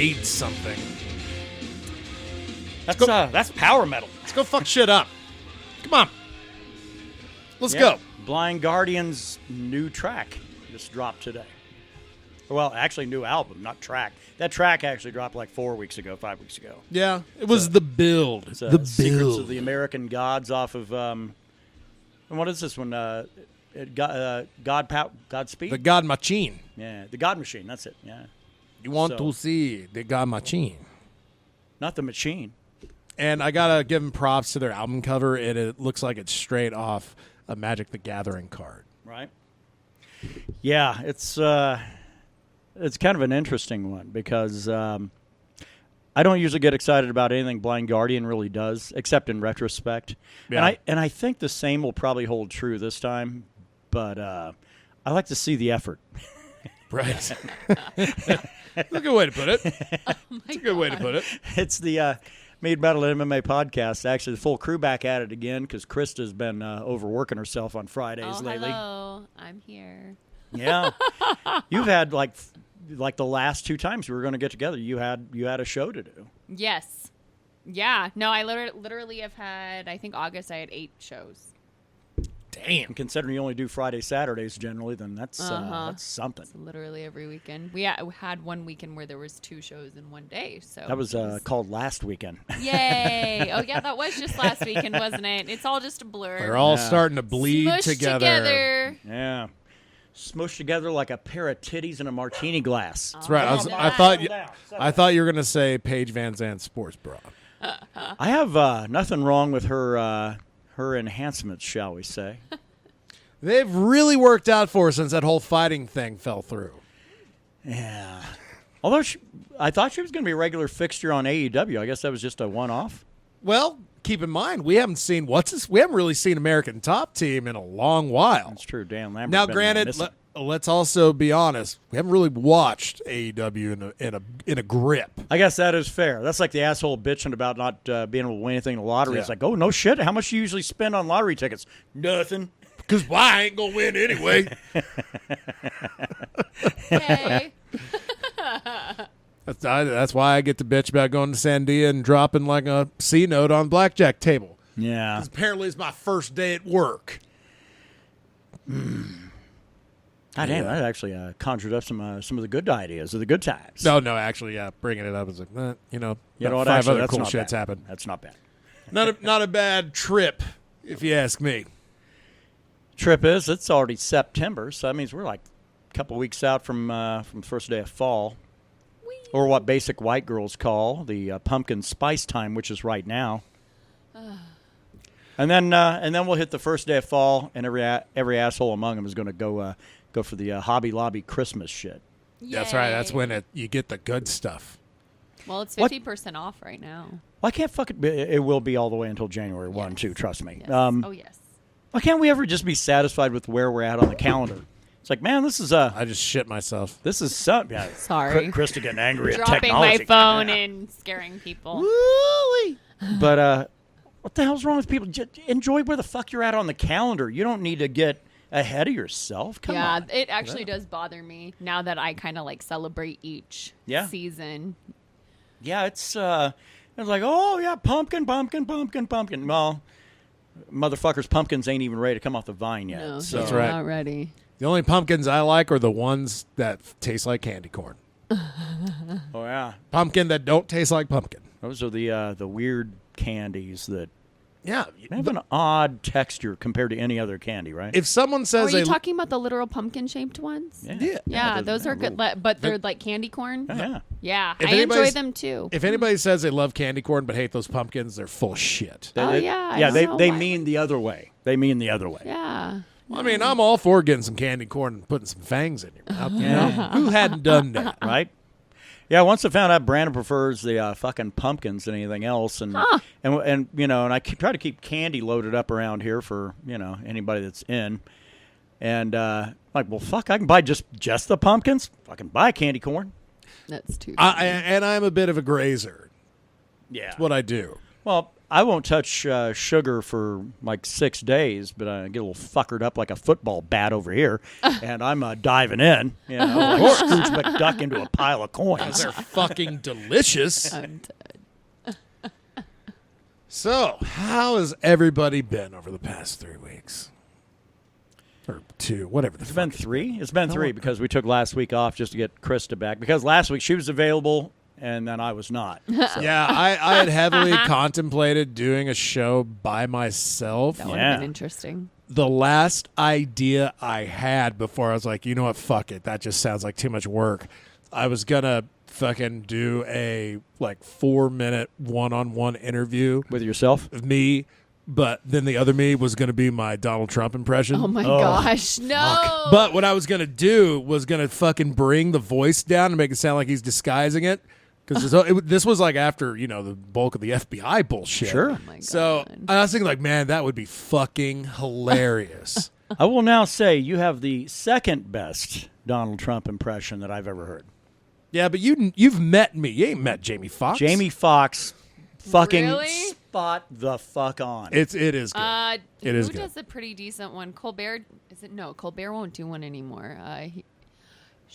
made something. That's power metal. Let's go fuck shit up. Come on. Let's go. Blind Guardian's new track just dropped today. Well, actually, new album, not track. That track actually dropped like 5 weeks ago. Yeah, it was The Build. It's The Build. Secrets of the American Gods off of, and what is this one? Godspeed? The God Machine. Yeah, the God Machine, that's it, yeah. You want to see the God Machine. Not the machine. And I got to give them props to their album cover. It looks like it's straight off a Magic the Gathering card. Right. Yeah, it's kind of an interesting one because I don't usually get excited about anything Blind Guardian really does, except in retrospect. Yeah. And I think the same will probably hold true this time, but I like to see the effort. Right. That's a good way to put it. That's a good way to put it. It's the Mead Metal MMA podcast. Actually, the full crew back at it again because Krista's been overworking herself on Fridays lately. Hello, I'm here. Yeah, you've had like the last 2 times we were going to get together. You had a show to do. Yes. Yeah. No, I literally have had. I think August I had 8 shows. Damn. Considering you only do Friday, Saturdays generally, then that's something. It's literally every weekend. We had one weekend where there was 2 shows in one day. So that was called Last Weekend. Yay! Oh yeah, that was just last weekend, wasn't it? It's all just a blur. They're all starting to bleed Smushed together. Yeah. Smushed together like a pair of titties in a martini glass. That's right. I thought you were going to say Paige Van Zandt's sports bra. I have nothing wrong with her enhancements, shall we say. They've really worked out for her since that whole fighting thing fell through. Yeah. Although I thought she was going to be a regular fixture on AEW. I guess that was just a one-off. Well, keep in mind, we haven't really seen American Top Team in a long while. That's true. Dan Lambert. Now, granted, let's also be honest. We haven't really watched AEW in a grip. I guess that is fair. That's like the asshole bitching about not being able to win anything in the lottery. Yeah. It's like, oh, no shit. How much do you usually spend on lottery tickets? Nothing. Because I ain't going to win anyway. Hey. That's why I get to bitch about going to Sandia and dropping like a C note on blackjack table. Yeah. Because apparently it's my first day at work. God damn, that actually conjured up some of the good ideas of the good times. No, actually, bringing it up is like, you know what? 5 Actually, other cool not shits bad. happened. That's not bad. Not a bad trip, if you ask me. Trip is it's already September, so that means we're like a couple weeks out from the first day of fall, or what basic white girls call the pumpkin spice time, which is right now. And then we'll hit the first day of fall, and every asshole among them is going to go for the Hobby Lobby Christmas shit. Yay. That's right. That's when you get the good stuff. Well, it's 50% off right now. Why can't it will be all the way until January 1, too, trust me. Yes. Oh, yes. Why can't we ever just be satisfied with where we're at on the calendar? It's like, man, this is I just shit myself. This is something. Yeah, sorry. Krista getting angry at technology. technology. Dropping my phone and scaring people. Woo-wee. But what the hell's wrong with people? Just enjoy where the fuck you're at on the calendar. You don't need to get ahead of yourself. Come on. Yeah, it actually does bother me now that I kind of like celebrate each season. Yeah, it's like, oh yeah, pumpkin. Well, motherfuckers, pumpkins ain't even ready to come off the vine yet. No, so. That's right. Not ready. The only pumpkins I like are the ones that taste like candy corn. Oh yeah, pumpkin that don't taste like pumpkin. Those are the weird candies that they have an odd texture compared to any other candy, right? If someone says, are you talking about the literal pumpkin-shaped ones? Yeah, those are good, but they're like candy corn. Yeah, I enjoy them too. If anybody says they love candy corn but hate those pumpkins, they're full of shit. They mean the other way. They mean the other way. Yeah. Well, I mean, I'm all for getting some candy corn and putting some fangs in your mouth. You know? Who hadn't done that, right? Yeah, once I found out Brandon prefers the fucking pumpkins than anything else, and you know, and I try to keep candy loaded up around here for anybody that's in, and like, well, fuck, I can buy just the pumpkins. I can buy candy corn. That's too. And I'm a bit of a grazer. Yeah, that's what I do. Well, I won't touch sugar for like 6 days, but I get a little fuckered up like a football bat over here, and I'm diving in, like Scrooge McDuck into a pile of coins. They're fucking delicious. I'm dead. So, how has everybody been over the past 3 weeks? Or 2, whatever the It's fuck. been 3? It's been 3 because we took last week off just to get Krista back. Because last week she was available, and then I was not. So. Yeah, I had heavily contemplated doing a show by myself. That would have been interesting. The last idea I had before I was like, you know what, fuck it. That just sounds like too much work. I was going to fucking do a 4-minute one-on-one interview With yourself? of me, but then the other me was going to be my Donald Trump impression. Oh my gosh, no. But what I was going to do was going to fucking bring the voice down and make it sound like he's disguising it. Because this was like after, the bulk of the FBI bullshit. Sure. Oh my God. So I was thinking like, man, that would be fucking hilarious. I will now say you have the second best Donald Trump impression that I've ever heard. Yeah, but you've met me. You ain't met Jamie Foxx. Jamie Foxx fucking Really? spot the fuck on. It is good. It is who good. does a pretty decent one? Colbert? Is it? No, Colbert won't do one anymore.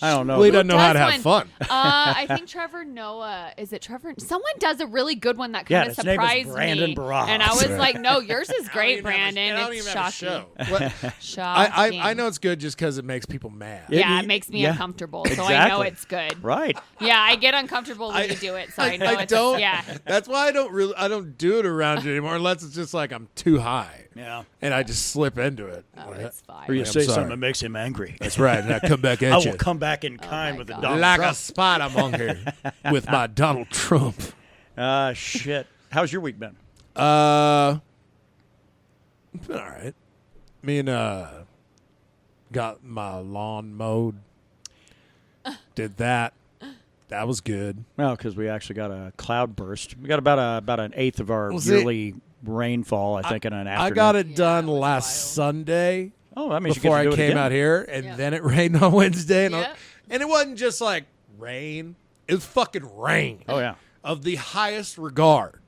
I don't know. Well, he Who doesn't know how to does have one? fun. I think Trevor Noah. Is it Trevor? Someone does a really good one that Yeah, kind of his name is surprised Brandon me. Barajas. And I was like, no, yours is great, I Brandon. don't It's even have a shocking. show. What- Shocking. I know it's good just because it makes people mad. Yeah, it makes me Yeah. uncomfortable, so I know Exactly. it's good. Right. Yeah, I get uncomfortable when you do it, so I know it's don't. yeah. That's why I don't do it around you anymore unless it's just like I'm too high. Yeah. And I just slip into it. Oh, it's fine. Or you I'm say sorry. something that makes him angry. That's right. And I come back I at you will come back in kind my with the God. Donald like Trump. a spider monkey with my Donald Trump. Shit. How's your week been? It's been all right. Me and got my lawn mowed. Did that. That was good. Well, because we actually got a cloud burst. We got about an eighth of our Well, see, yearly rainfall, I think, in an afternoon. I got it done it was last wild. Sunday Oh, that means before you get I to do it came again. out here, and Yep. then it rained on Wednesday. Yep. And it wasn't just like rain. It was fucking rain. Oh, yeah. Of the highest regard.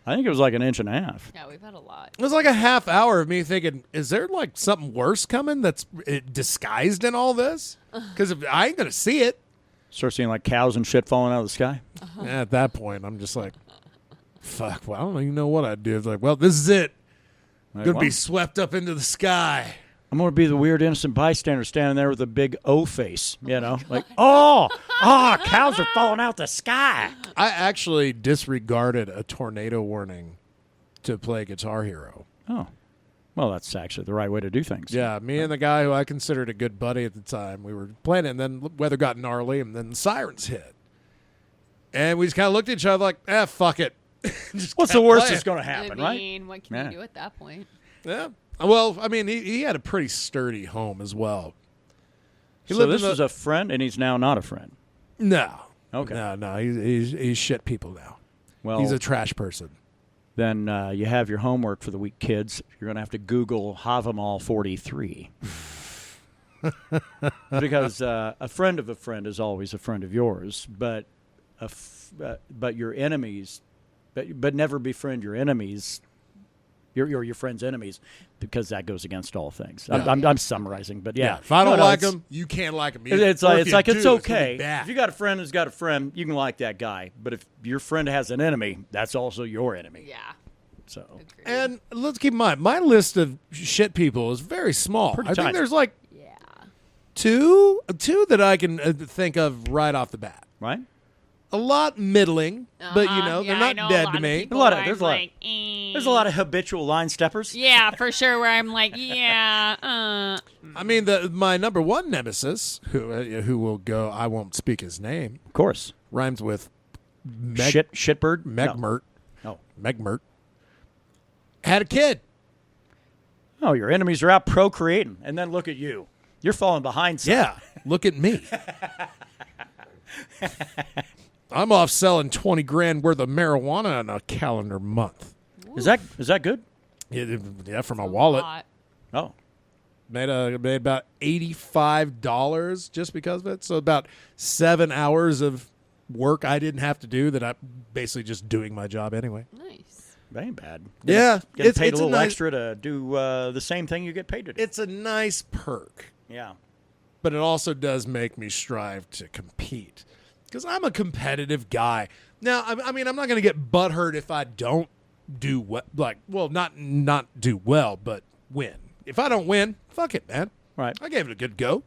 I think it was like an inch and a half. Yeah, we've had a lot. It was like a half hour of me thinking, is there like something worse coming that's disguised in all this? Because I ain't going to see it. Start seeing like cows and shit falling out of the sky. At that point, I'm just like, fuck, well, I don't even know what I'd do. It's like, well, this is it. Like, Going to well, be swept up into the sky. I'm going to be the weird innocent bystander standing there with a big O face, like, cows are falling out the sky. I actually disregarded a tornado warning to play Guitar Hero. Oh, well, that's actually the right way to do things. Yeah, me and the guy who I considered a good buddy at the time, we were playing it, and then the weather got gnarly, and then the sirens hit. And we just kind of looked at each other like, fuck it. Just What's kept the worst playing. that's going to happen, right? I mean, what can Yeah. you do at that point? Yeah. Well, I mean, he had a pretty sturdy home as well. He So lived this in the- is a friend, and he's now not a friend. No. Okay. No, he's shit people now. Well, He's a trash person. then you have your homework for the week, kids. You're going to have to Google Havamal 43. Because a friend of a friend is always a friend of yours, but your enemies, but never befriend your enemies, your friend's enemies, because that goes against all things. Yeah. I'm summarizing, but yeah. If I don't like it's- him, you can't like him either. It's Or like if it's you like do, it's gonna be okay. bad. If you got a friend who's got a friend, you can like that guy. But if your friend has an enemy, that's also your enemy. Yeah. So Agreed. And let's keep in mind, my list of shit people is very small. Pretty I think tiny. there's like yeah. two that I can think of right off the bat. right. A lot middling, but Yeah, they're I not know dead lot to of me. people A lot of- where there's I'm a lot- like, There's a lot of habitual line steppers. Yeah, for sure. Where I'm like, yeah. I mean, my number one nemesis, who will go, I won't speak his name, Of course. rhymes with Shitbird. Megmert. No. Megmert. Had a kid. Oh, your enemies are out procreating, and then look at you. You're falling behind. Some. Yeah, look at me. I'm off selling 20 grand worth of marijuana in a calendar month. Is that good? Yeah, for my wallet. Oh, Made about $85 just because of it. So about 7 hours of work I didn't have to do that I'm basically just doing my job anyway. Nice. That ain't bad. Yeah. Get paid a it's little nice, extra to do the same thing you get paid to do. It's a nice perk. Yeah. But it also does make me strive to compete because I'm a competitive guy. Now, I mean, I'm not going to get butthurt if I don't do not do well, but win. If I don't win, fuck it, man. Right. I gave it a good go.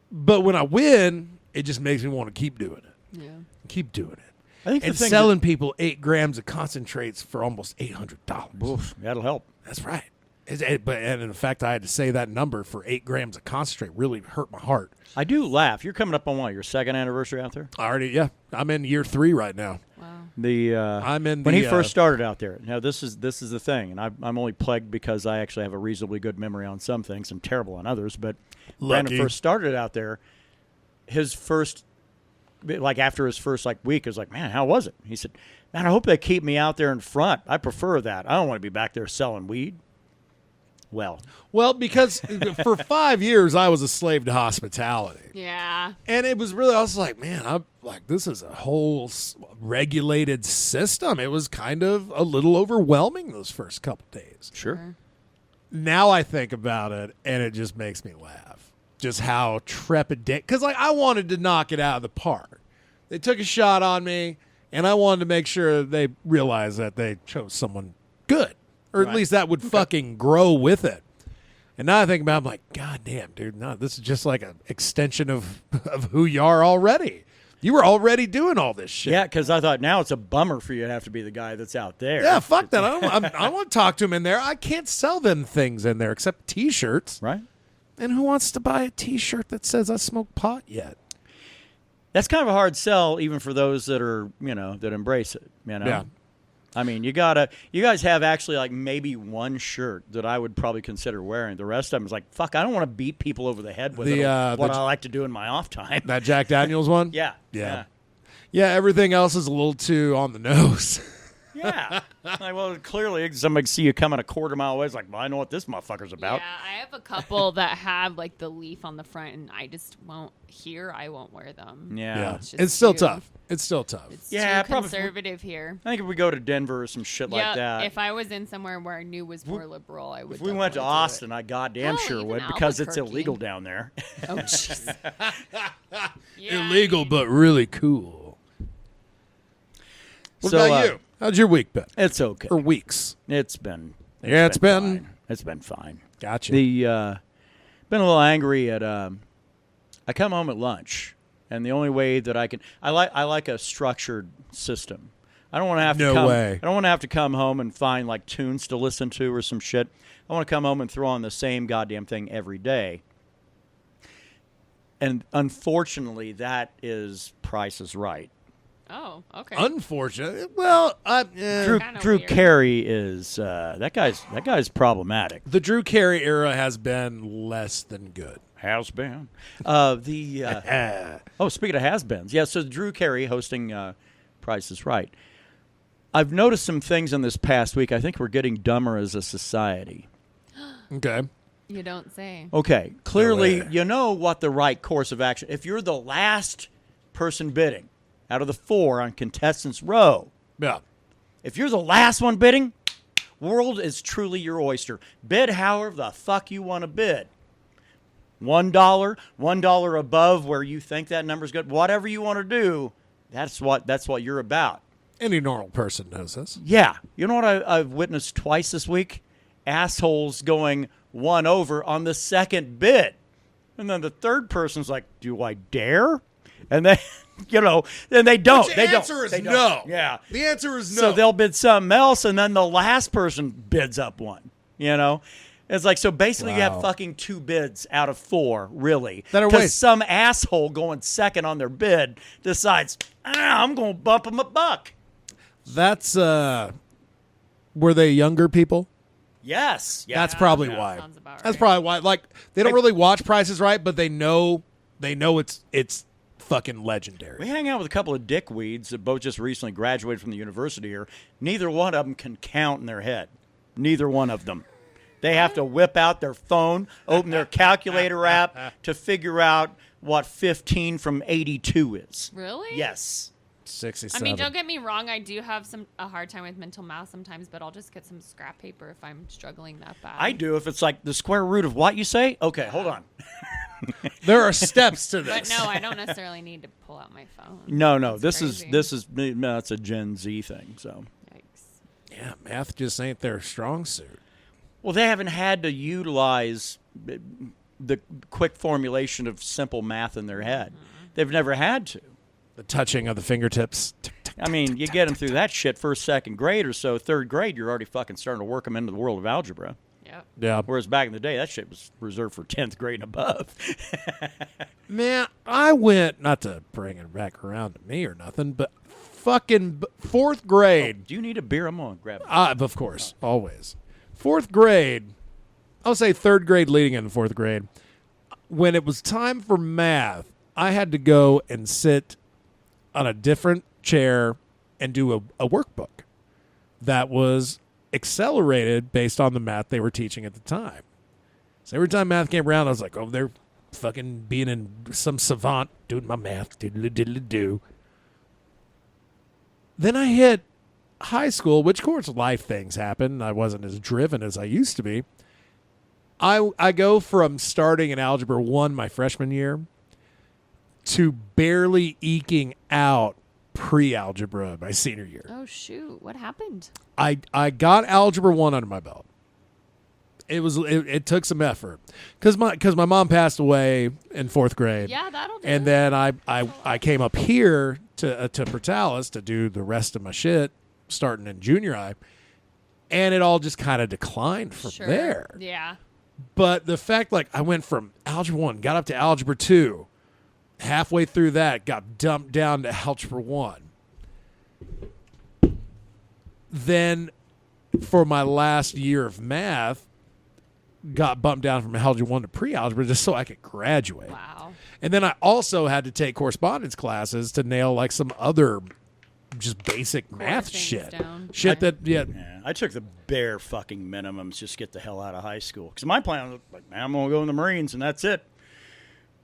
But when I win, it just makes me want to keep doing it. Yeah. Keep doing it. I think And selling people 8 grams of concentrates for almost $800. Oof, that'll help. That's right. And in fact, I had to say that number for 8 grams of concentrate really hurt my heart. I do laugh. You're coming up on what, your 2nd anniversary out there? I'm in year 3 right now. Wow. I'm in when he first started out there. Now this is the thing, and I'm only plagued because I actually have a reasonably good memory on some things and terrible on others. But Brandon first started out there. His first, after his first week, I was like, man, how was it? He said, man, I hope they keep me out there in front. I prefer that. I don't want to be back there selling weed. Well, because for 5 years I was a slave to hospitality. Yeah. And it was really, I was like, man, this is a whole regulated system. It was kind of a little overwhelming those first couple days. Sure. Now I think about it, and it just makes me laugh. Just how trepidant, because I wanted to knock it out of the park. They took a shot on me, and I wanted to make sure they realized that they chose someone good. Or at least that would fucking grow with it. And now I think about it, I'm like, God damn, dude, no, this is just like an extension of who you are already. You were already doing all this shit. Yeah, because I thought now it's a bummer for you to have to be the guy that's out there. Yeah, fuck that. I don't want to talk to him in there. I can't sell them things in there except T-shirts. Right. And who wants to buy a T-shirt that says I smoke pot yet? That's kind of a hard sell even for those that are, that embrace it, Yeah. I mean, you guys have actually maybe one shirt that I would probably consider wearing. The rest of them is like, fuck, I don't want to beat people over the head with what I like to do in my off time. That Jack Daniels one? Yeah. Yeah, everything else is a little too on the nose. Yeah. Well, clearly somebody see you coming a quarter mile away. It's like, well, I know what this motherfucker's about. Yeah, I have a couple that have the leaf on the front, and I just won't. I won't wear them. Yeah. It's still tough. It's still tough. It's too conservative here. I think if we go to Denver or some shit like that. If I was in somewhere where I knew was more liberal, I would. If we went to Austin, I goddamn sure would, because it's illegal down there. Oh, jeez. Illegal, but really cool. What about you? How's your week been? It's okay. Or weeks? It's been fine. It's been fine. Gotcha. Been a little angry at. I come home at lunch, and the only way that I like a structured system. I don't want to have to I don't want to have to come home and find tunes to listen to or some shit. I want to come home and throw on the same goddamn thing every day. And unfortunately, that is Price is Right. Oh, okay. Unfortunate. Well, Drew Carey is that guy's problematic. The Drew Carey era has been less than good. Has been. Speaking of has-beens, yeah. So Drew Carey hosting Price is Right. I've noticed some things in this past week. I think we're getting dumber as a society. Okay. You don't say. Okay. Clearly, you know what the right course of action. If you're the last person bidding out of the 4 on contestants row, yeah. If you're the last one bidding, world is truly your oyster. Bid however the fuck you want to bid. $1 above where you think that number's good. Whatever you want to do, that's what you're about. Any normal person knows this. Yeah. You know what I've witnessed twice this week? Assholes going 1 over on the second bid. And then the third person's like, do I dare? And then, then they don't. The answer is no. Yeah. The answer is no. So they'll bid something else, and then the last person bids up one, It's so basically you have fucking 2 bids out of 4, really. Because some asshole going second on their bid decides, I'm going to bump him $1. That's, were they younger people? Yes. Yeah. That's probably why. Sounds about right. That's probably why. They don't really watch Price is Right, but they know it's fucking legendary. We hang out with a couple of dickweeds that both just recently graduated from the university here. Neither one of them can count in their head. Neither one of them. They have to whip out their phone, open their calculator app to figure out what 15 from 82 is. Really? Yes. 67. I mean, don't get me wrong. I do have a hard time with mental math sometimes, but I'll just get some scrap paper if I'm struggling that bad. I do if it's like the square root of what you say. Okay, hold on. There are steps to But this. no, I don't necessarily need to pull out my phone. No. That's This crazy. is no, it's a Gen Z thing. So, Yikes. Yeah, math just ain't their strong suit. well, they haven't had to utilize the quick formulation of simple math in their head. They've never had to. The touching of the fingertips. I mean, you get them through that shit first, second grade or so. Third grade, you're already fucking starting to work them into the world of algebra. Yep. Yeah. Whereas back in the day, that shit was reserved for 10th grade and above. Man, I went, not to bring it back around to me or nothing, but fucking fourth grade. Do you need a beer? I'm going to grab it. Of course, always. Fourth grade, I'll say third grade leading into fourth grade, when it was time for math, I had to go and sit on a different chair and do a workbook that was accelerated based on the math they were teaching at the time. So every time math came around, I was like, oh, they're fucking being in some savant doing my math, diddly-diddly-do. Then I hit high school, which of course life things happen. I wasn't as driven as I used to be. I go from starting in Algebra 1 my freshman year to barely eking out pre-algebra my senior year. Oh, shoot. What happened? I got Algebra 1 under my belt. It took some effort because my mom passed away in fourth grade. Yeah, that'll do. And then I came up here to Portales to do the rest of my shit starting in junior high, and it all just kind of declined from Sure. there. Yeah. But the fact, like, I went from Algebra 1, got up to Algebra 2, halfway through that, got dumped down to Algebra 1. Then, for my last year of math, got bumped down from Algebra 1 to pre-algebra just so I could graduate. Wow. And then I also had to take correspondence classes to nail, like, some other just basic math things shit. down. Shit Okay. that, yeah. Yeah, I took the bare fucking minimums just to get the hell out of high school. Because my plan was like, man, I'm going to go in the Marines and that's it.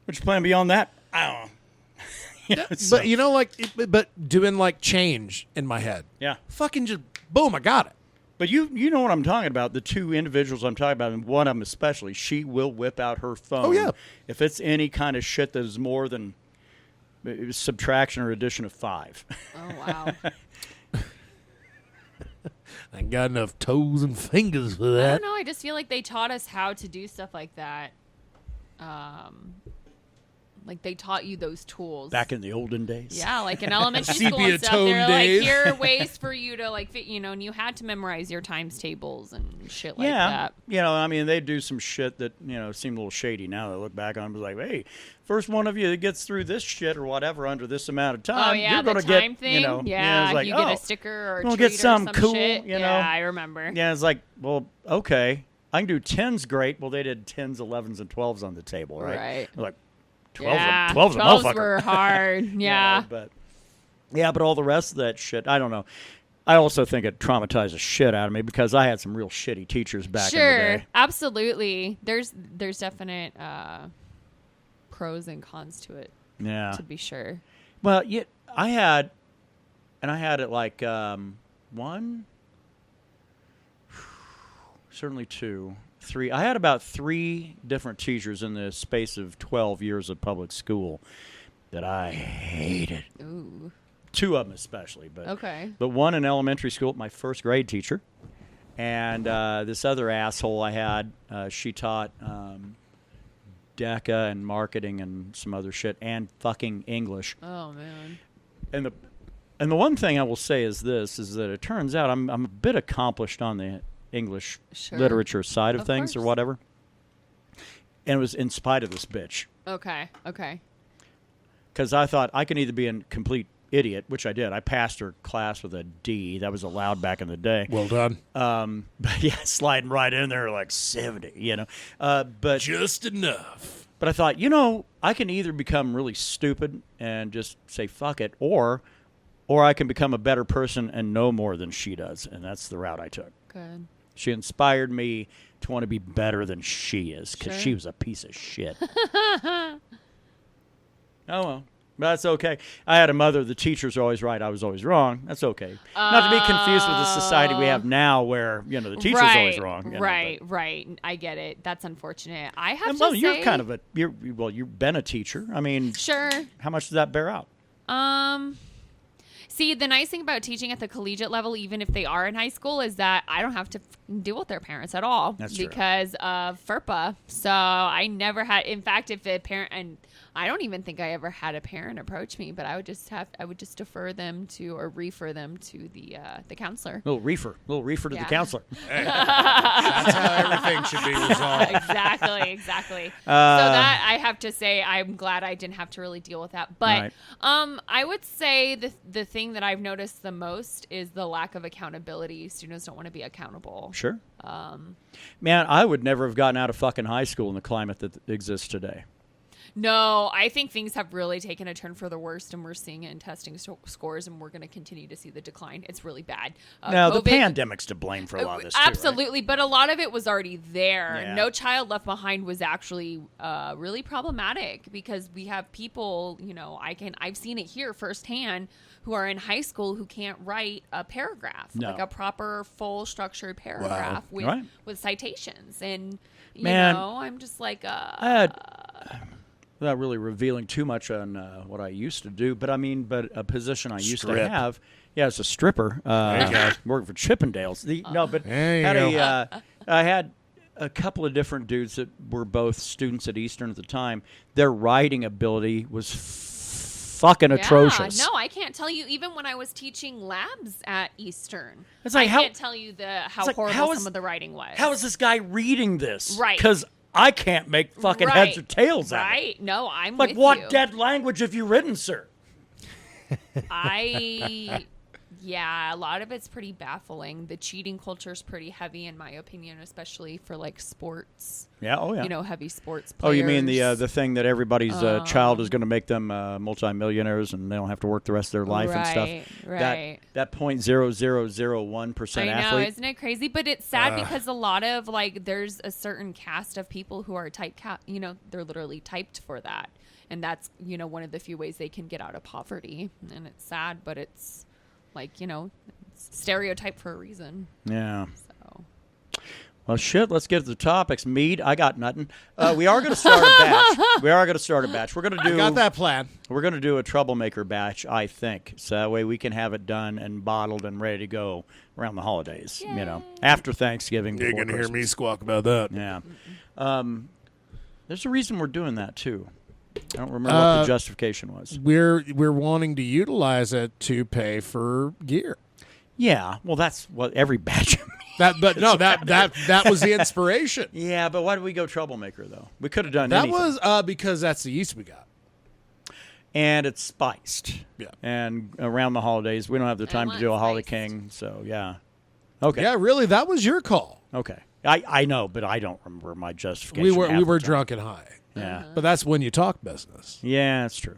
What's your plan beyond that? I don't know. But, you know, like, but doing, like, change in my head. Yeah. Fucking just, boom, I got it. But you know what I'm talking about. The two individuals I'm talking about, and one of them especially, she will whip out her phone. Oh, yeah. If it's any kind of shit that is more than subtraction or addition of 5. Oh, wow. I ain't got enough toes and fingers for I that. don't know. I just feel like they taught us how to do stuff like that. Like they taught you those tools. Back in the olden days. Yeah, like in elementary school Sepia and stuff. tone They're days. like, here are ways for you to like fit, and you had to memorize your times tables and shit like Yeah, that. I mean, they do some shit that, seem a little shady now. They look back on it and be like, hey, first one of you that gets through this shit or whatever under this amount of time, Oh yeah, you're the going to time get, thing. yeah, it's like, you oh, get a sticker or a we'll treat get something or some cool, shit. you know? Yeah, I remember. Yeah, it's like, well, okay, I can do 10s great. Well, they did 10s, 11s, and 12s on the table, right? Right. They're like, 12s, Yeah, 12s, a 12s motherfucker. were hard. Yeah. But all the rest of that shit, I don't know. I also think it traumatized the shit out of me because I had some real shitty teachers back in the day. Absolutely. There's definite pros and cons to it, Yeah. to be sure. Well, yeah, I had it like one, certainly 2, 3. I had about 3 different teachers in the space of 12 years of public school that I hated. Ooh. 2 of them especially, but Okay. But one in elementary school, my first grade teacher, and this other asshole I had, she taught DECA and marketing and some other shit and fucking English. Oh man. And the one thing I will say is this: is that it turns out I'm a bit accomplished on the English literature side of things or course. whatever. And it was in spite of this bitch, Okay. because I thought I can either be a complete idiot, which I did. I passed her class with a D. That was allowed back in the day. Well done. But yeah, sliding right in there like 70, But Just enough. But I thought, I can either become really stupid and just say fuck it, or I can become a better person and know more than she does, and that's the route I took. Good. She inspired me to want to be better than she is because Sure. she was a piece of shit. Oh well. But that's okay. I had a mother. The teachers are always right. I was always wrong. That's okay. Not to be confused with the society we have now, where the teacher's always wrong. Right. I get it. That's unfortunate. I have to well, say, you're kind of you've been a teacher. I mean, sure. How much does that bear out? See, the nice thing about teaching at the collegiate level, even if they are in high school, is that I don't have to deal with their parents at all. That's true. Because of FERPA. So I never had, in fact, if a parent, and I don't even think I ever had a parent approach me, but I would just defer them to, or refer them to the counselor. Little reefer to the counselor. That's how everything should be resolved. Exactly. So that, I have to say, I'm glad I didn't have to really deal with that. But I would say the thing that I've noticed the most is the lack of accountability. Students don't want to be accountable. Sure. Man, I would never have gotten out of fucking high school in the climate that exists today. No, I think things have really taken a turn for the worst, and we're seeing it in testing scores, and we're going to continue to see the decline. It's really bad. Now, the pandemic's to blame for a lot of this, absolutely, too, right? But a lot of it was already there. Yeah. No Child Left Behind was actually really problematic, because we have people, I've seen it here firsthand, who are in high school who can't write a paragraph, like a proper, full, structured paragraph with citations. And, I'm just like... Without really revealing too much on what I used to do, but a position I used to have, as a stripper, working for Chippendales. I had a couple of different dudes that were both students at Eastern at the time. Their writing ability was fucking atrocious. No, I can't tell you. Even when I was teaching labs at Eastern, I can't tell you how horrible some of the writing was. How is this guy reading this? Right. Because I can't make fucking heads or tails out of it. Right. No, I'm like, with what you. dead language have you written, sir? A lot of it's pretty baffling. The cheating culture is pretty heavy, in my opinion, especially for like sports. Yeah. Oh, yeah. Heavy sports players. Oh, you mean the thing that everybody's child is going to make them multimillionaires and they don't have to work the rest of their life and stuff? Right. That 0.0001% I know, athlete. isn't it crazy? But it's sad because a lot of there's a certain caste of people who are they're literally typed for that, and that's one of the few ways they can get out of poverty. And it's sad, but it's it's stereotyped for a reason. Yeah. So. Well, shit, let's get to the topics. Mead, I got nothing. We are going to start a batch. We're going to do... I got that plan. We're going to do a troublemaker batch, I think. So that way we can have it done and bottled and ready to go around the holidays. Yay. After Thanksgiving. You're going to hear me squawk about that. Yeah. There's a reason we're doing that, too. I don't remember what the justification was. We're wanting to utilize it to pay for gear. Yeah, well, that's what every batch. That was the inspiration. Yeah, but why did we go troublemaker though? We could have done that. Anything. Was because that's the yeast we got, and it's spiced. Yeah, and around the holidays, we don't have the time to do a Holly King. So yeah, okay. Yeah, really, that was your call. Okay, I know, but I don't remember my justification. We were drunk and high. Yeah, but that's when you talk business. Yeah, that's true.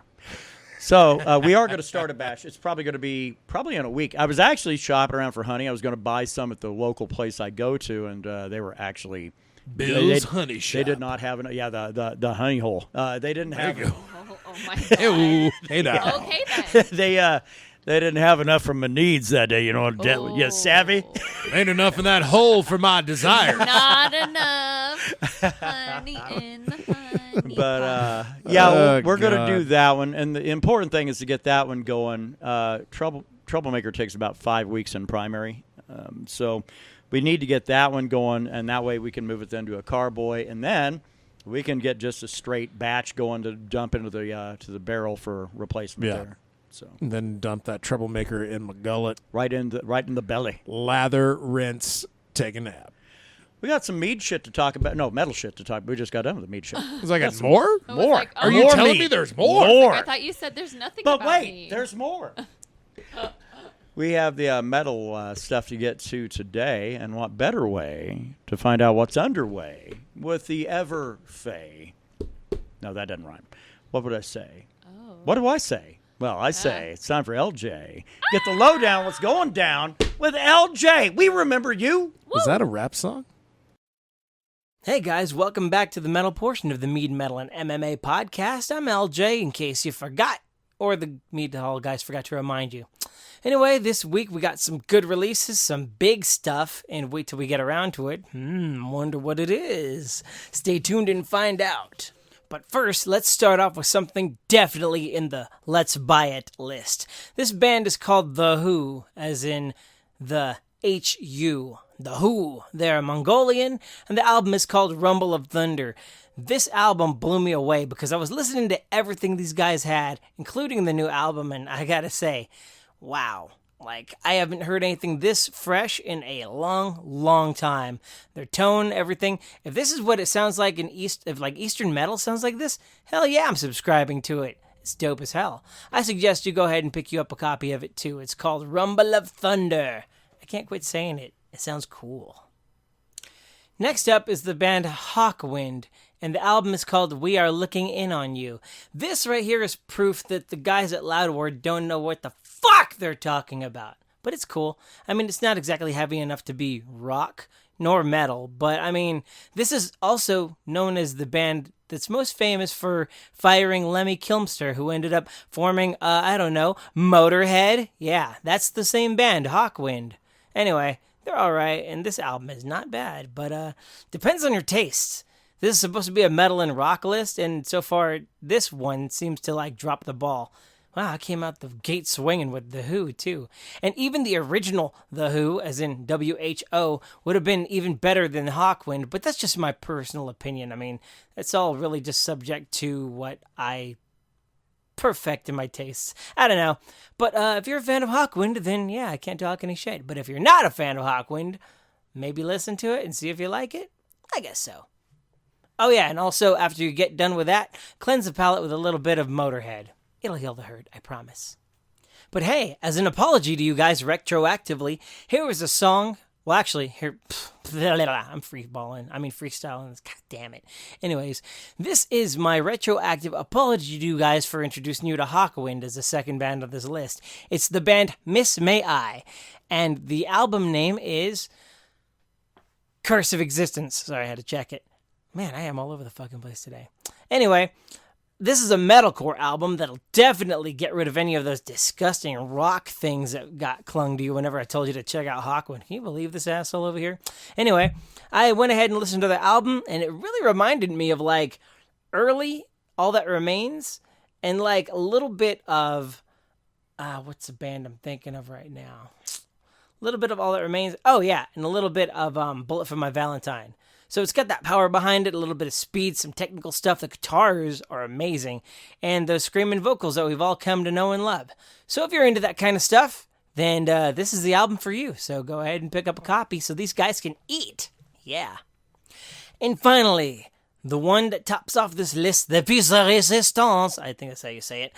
So we are going to start a batch. It's probably going to be in a week. I was actually shopping around for honey. I was going to buy some at the local place I go to, and they were actually Bill's Honey Shop. They did not have the honey hole. They didn't have. Oh my god! Hey now. Okay then. They didn't have enough for my needs that day. You savvy? Ain't enough in that hole for my desires. Not enough honey in the honey. But we're going to do that one, and the important thing is to get that one going. Troublemaker takes about 5 weeks in primary, so we need to get that one going, and that way we can move it then to a carboy, and then we can get just a straight batch going to dump into the barrel for replacement there. So and then dump that troublemaker in my gullet, right in the belly. Lather, rinse, take a nap. We got some mead shit to talk about. No, metal shit to talk about. We just got done with the mead shit. Was I got more? More. Like, Are you telling me there's more? More. I thought you said there's nothing. But about wait, me. there's more. We have the metal stuff to get to today, and what better way to find out what's underway with the ever Faye? No, that doesn't rhyme. What would I say? Oh. What do I say? Well, I say it's time for LJ. Get the lowdown. What's going down with LJ? We remember you. Was that a rap song? Hey guys, welcome back to the metal portion of the Mead, Metal, and MMA podcast. I'm LJ, in case you forgot. or the Mead Hall guys forgot to remind you. Anyway, this week we got some good releases, some big stuff, and wait till we get around to it. Wonder what it is. Stay tuned and find out. But first, let's start off with something definitely in the Let's Buy It list. This band is called The Who, as in the H-U. The Who. They're Mongolian, and the album is called Rumble of Thunder. This album blew me away because I was listening to everything these guys had, including the new album, and I gotta say, wow. Like, I haven't heard anything this fresh in a long, long time. Their tone, everything. If this is what it sounds like if Eastern metal sounds like this, hell yeah, I'm subscribing to it. It's dope as hell. I suggest you go ahead and pick you up a copy of it too. It's called Rumble of Thunder. I can't quit saying it. It sounds cool. Next up is the band Hawkwind, and the album is called We Are Looking In On You. This right here is proof that the guys at Loudward don't know what the fuck they're talking about. But it's cool. I mean, it's not exactly heavy enough to be rock, nor metal, but I mean, this is also known as the band that's most famous for firing Lemmy Kilmister, who ended up forming, Motorhead. Yeah, that's the same band, Hawkwind. Anyway, they're alright, and this album is not bad, but depends on your tastes. This is supposed to be a metal and rock list, and so far, this one seems to, drop the ball. Wow, I came out the gate swinging with The Who, too. And even the original The Who, as in W-H-O, would have been even better than Hawkwind, but that's just my personal opinion. I mean, it's all really just subject to what I perfect in my tastes. I don't know. But if you're a fan of Hawkwind, then yeah, I can't talk any shit. But if you're not a fan of Hawkwind, maybe listen to it and see if you like it. I guess so. Oh yeah, and also after you get done with that, cleanse the palate with a little bit of Motorhead. It'll heal the hurt, I promise. But hey, as an apology to you guys retroactively, here was a song. Well, actually, I'm freestyling. God damn it. Anyways, this is my retroactive apology to you guys for introducing you to Hawkwind as the second band on this list. It's the band Miss May I, and the album name is Curse of Existence. Sorry, I had to check it. Man, I am all over the fucking place today. Anyway, this is a metalcore album that'll definitely get rid of any of those disgusting rock things that got clung to you whenever I told you to check out Hawkwind. Can you believe this asshole over here? Anyway, I went ahead and listened to the album, and it really reminded me of, early All That Remains, and, a little bit of, what's the band I'm thinking of right now? A little bit of All That Remains. Oh, yeah, and a little bit of Bullet for My Valentine. So it's got that power behind it, a little bit of speed, some technical stuff. The guitars are amazing, and the screaming vocals that we've all come to know and love. So if you're into that kind of stuff, then this is the album for you. So go ahead and pick up a copy so these guys can eat. Yeah. And finally, the one that tops off this list, the piece de résistance, I think that's how you say it.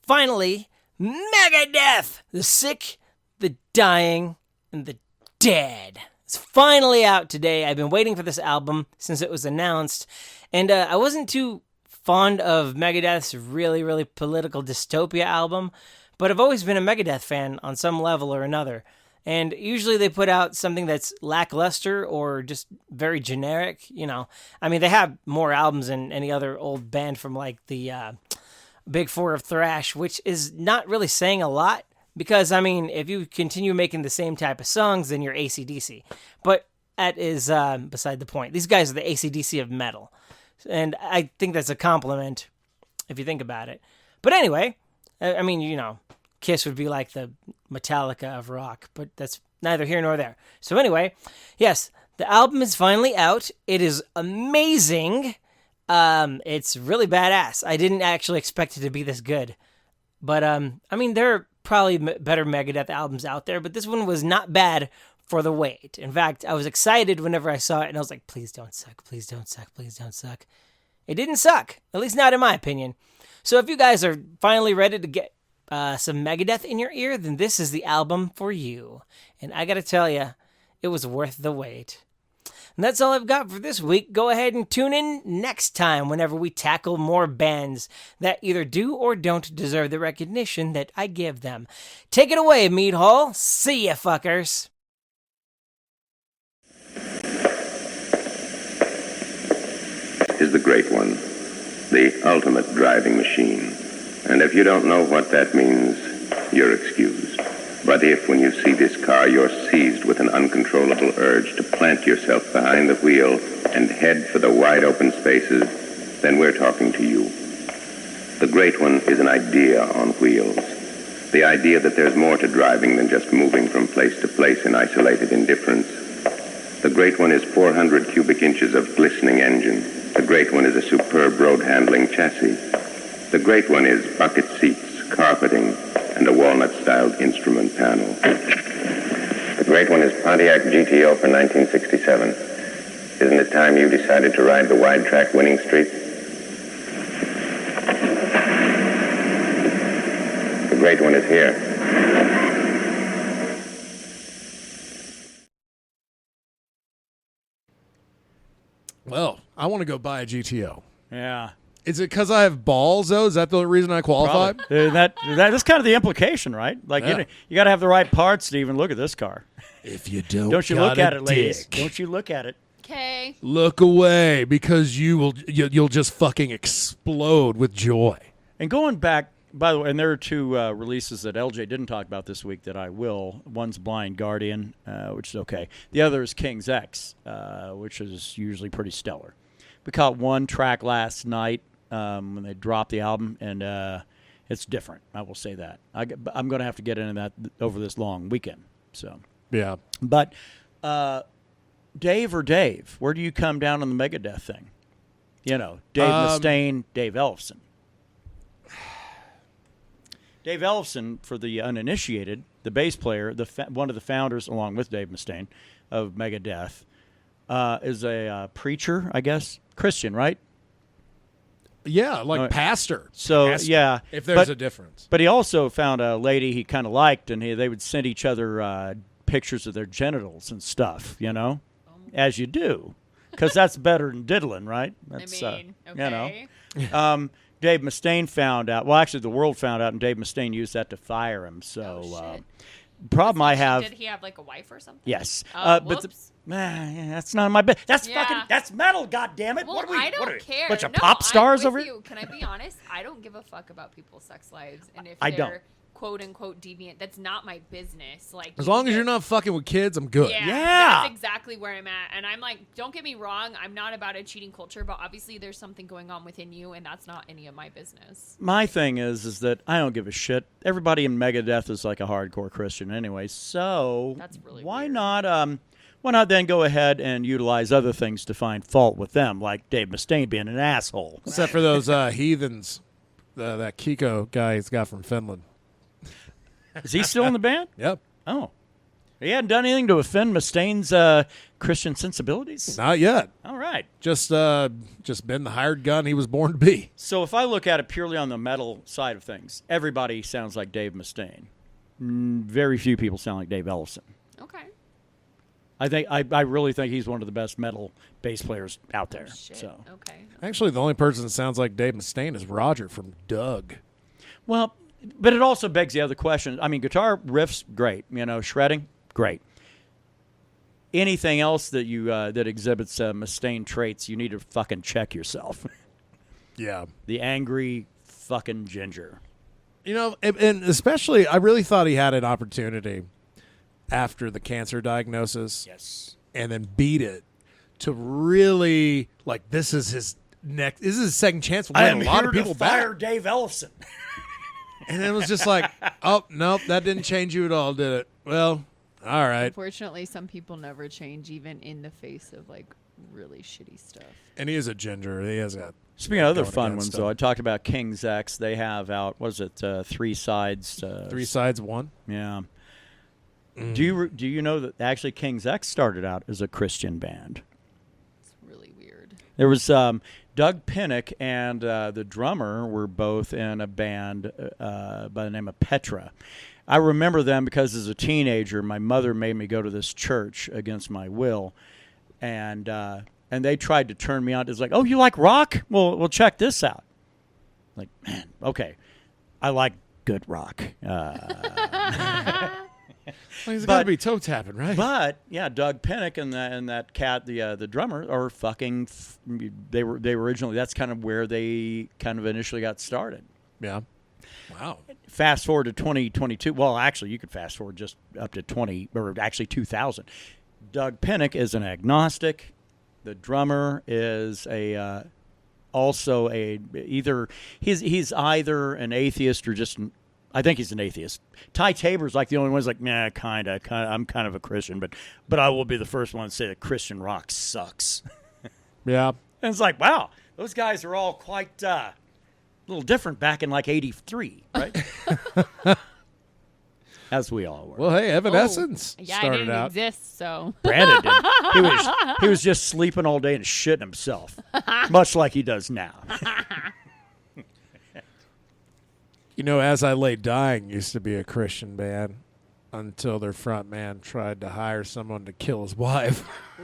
Finally, Megadeth, the sick, the dying, and the dead. It's finally out today. I've been waiting for this album since it was announced, and I wasn't too fond of Megadeth's really, really political dystopia album, but I've always been a Megadeth fan on some level or another, and usually they put out something that's lackluster or just very generic, I mean, they have more albums than any other old band from, the Big Four of thrash, which is not really saying a lot. Because, I mean, if you continue making the same type of songs, then you're AC/DC. But that is beside the point. These guys are the AC/DC of metal. And I think that's a compliment, if you think about it. But anyway, I mean, Kiss would be like the Metallica of rock. But that's neither here nor there. So anyway, yes, the album is finally out. It is amazing. It's really badass. I didn't actually expect it to be this good. But, I mean, there are probably better Megadeth albums out there, but this one was not bad for the wait. In fact, I was excited whenever I saw it, and I was like, please don't suck, please don't suck, please don't suck. It didn't suck, at least not in my opinion. So if you guys are finally ready to get some Megadeth in your ear, then this is the album for you. And I gotta tell you, it was worth the wait. And that's all I've got for this week. Go ahead and tune in next time whenever we tackle more bands that either do or don't deserve the recognition that I give them. Take it away, Mead Hall. See ya, fuckers. Is the great one, the ultimate driving machine. And if you don't know what that means, you're excused. But if, when you see this car, you're seized with an uncontrollable urge to plant yourself behind the wheel and head for the wide open spaces, then we're talking to you. The Great One is an idea on wheels. The idea that there's more to driving than just moving from place to place in isolated indifference. The Great One is 400 cubic inches of glistening engine. The Great One is a superb road-handling chassis. The Great One is bucket seats, carpeting, and a walnut-styled instrument panel. The Great One is Pontiac GTO for 1967. Isn't it time you decided to ride the wide-track winning streak? The Great One is here. Well, I want to go buy a GTO. Yeah. Is it because I have balls, though? Is that the reason I qualify? That's kind of the implication, right? Like, Yeah. you got to have the right parts to even look at this car. If you don't you got look a at it, ladies. dick, Don't you look at it. Okay. look away, because you'll just fucking explode with joy. And going back, by the way, and there are two releases that LJ didn't talk about this week that I will. One's Blind Guardian, which is okay. The other is King's X, which is usually pretty stellar. We caught one track last night when they dropped the album, and it's different. I will say that. I'm going to have to get into that over this long weekend. So, Yeah. but Dave or Dave, where do you come down on the Megadeth thing? You know, Dave Mustaine, Dave Ellefson. Dave Ellefson, for the uninitiated, the bass player, one of the founders, along with Dave Mustaine, of Megadeth, is a preacher, I guess, Christian, right? Yeah, like pastor. So Pastor, yeah, if there's a difference. But he also found a lady he kind of liked, and they would send each other pictures of their genitals and stuff. You know, as you do, because that's better than diddling, right? That's, okay. You know. Dave Mustaine found out. Well, actually, the world found out, and Dave Mustaine used that to fire him. So, problem I have. Did he have like a wife or something? Yes, but that's not my business. That's fucking. That's metal. God damn it! Well, what are we? I don't care. Bunch of No, pop stars I'm over with here. you. Can I be honest? I don't give a fuck about people's sex lives, and if I they're don't. quote unquote deviant, that's not my business. Like, As long as you're not fucking with kids, I'm good. Yeah, Yeah. that's exactly where I'm at. And I'm like, don't get me wrong, I'm not about a cheating culture, but obviously there's something going on within you, and that's not any of my business. My thing is that I don't give a shit. Everybody in Megadeth is like a hardcore Christian anyway, so That's really why weird. not? Why not then go ahead and utilize other things to find fault with them, like Dave Mustaine being an asshole? Except for those heathens, that Kiko guy he's got from Finland. Is he still in the band? Yep. Oh, he hadn't done anything to offend Mustaine's Christian sensibilities. Not yet. All right. Just been the hired gun he was born to be. So if I look at it purely on the metal side of things, everybody sounds like Dave Mustaine. Very few people sound like Dave Ellefson. Okay. I really think he's one of the best metal bass players out there. Shit. So, Okay. Actually, the only person that sounds like Dave Mustaine is Roger from Doug. well, but it also begs the other question. I mean, guitar riffs, great. You know, shredding, great. Anything else that you that exhibits Mustaine traits, you need to fucking check yourself. Yeah. The angry fucking ginger. You know, and especially, I really thought he had an opportunity after the cancer diagnosis. Yes. And then beat it to really, like, this is his second chance to win a lot of people back. Dave Ellefson. And it was just like, oh, nope, that didn't change you at all, did it? Well, all right. Unfortunately, some people never change, even in the face of like really shitty stuff. And he is a ginger. He has got. Speaking of other going fun against ones, him. though, I talked about King's X. They have out, what is it, 3 sides? 3 sides, 1. Yeah. Do you know that actually King's X started out as a Christian band? It's really weird. There was Doug Pinnick and the drummer were both in a band by the name of Petra. I remember them because as a teenager, my mother made me go to this church against my will, and they tried to turn me on. It's like, oh, you like rock? Well, check this out. Like, man, okay, I like good rock. Well, he's got to be toe tapping, right? But yeah, Doug Pinnick and that cat, the drummer, are fucking. They were originally. That's kind of where they kind of initially got started. Yeah. Wow. Fast forward to 2022. Well, actually, you could fast forward just up to 2000. Doug Pinnick is an agnostic. The drummer is also either either an atheist or just I think he's an atheist. Ty Tabor's like the only one who's like, nah, kinda. I'm kind of a Christian, but I will be the first one to say that Christian rock sucks. Yeah. And it's like, wow, those guys are all quite a little different back in like '83, right? As we all were. Well, hey, Evanescence Yeah, I started didn't out. exist, so. Brandon did. He was just sleeping all day and shitting himself, much like he does now. You know, As I Lay Dying used to be a Christian band until their front man tried to hire someone to kill his wife.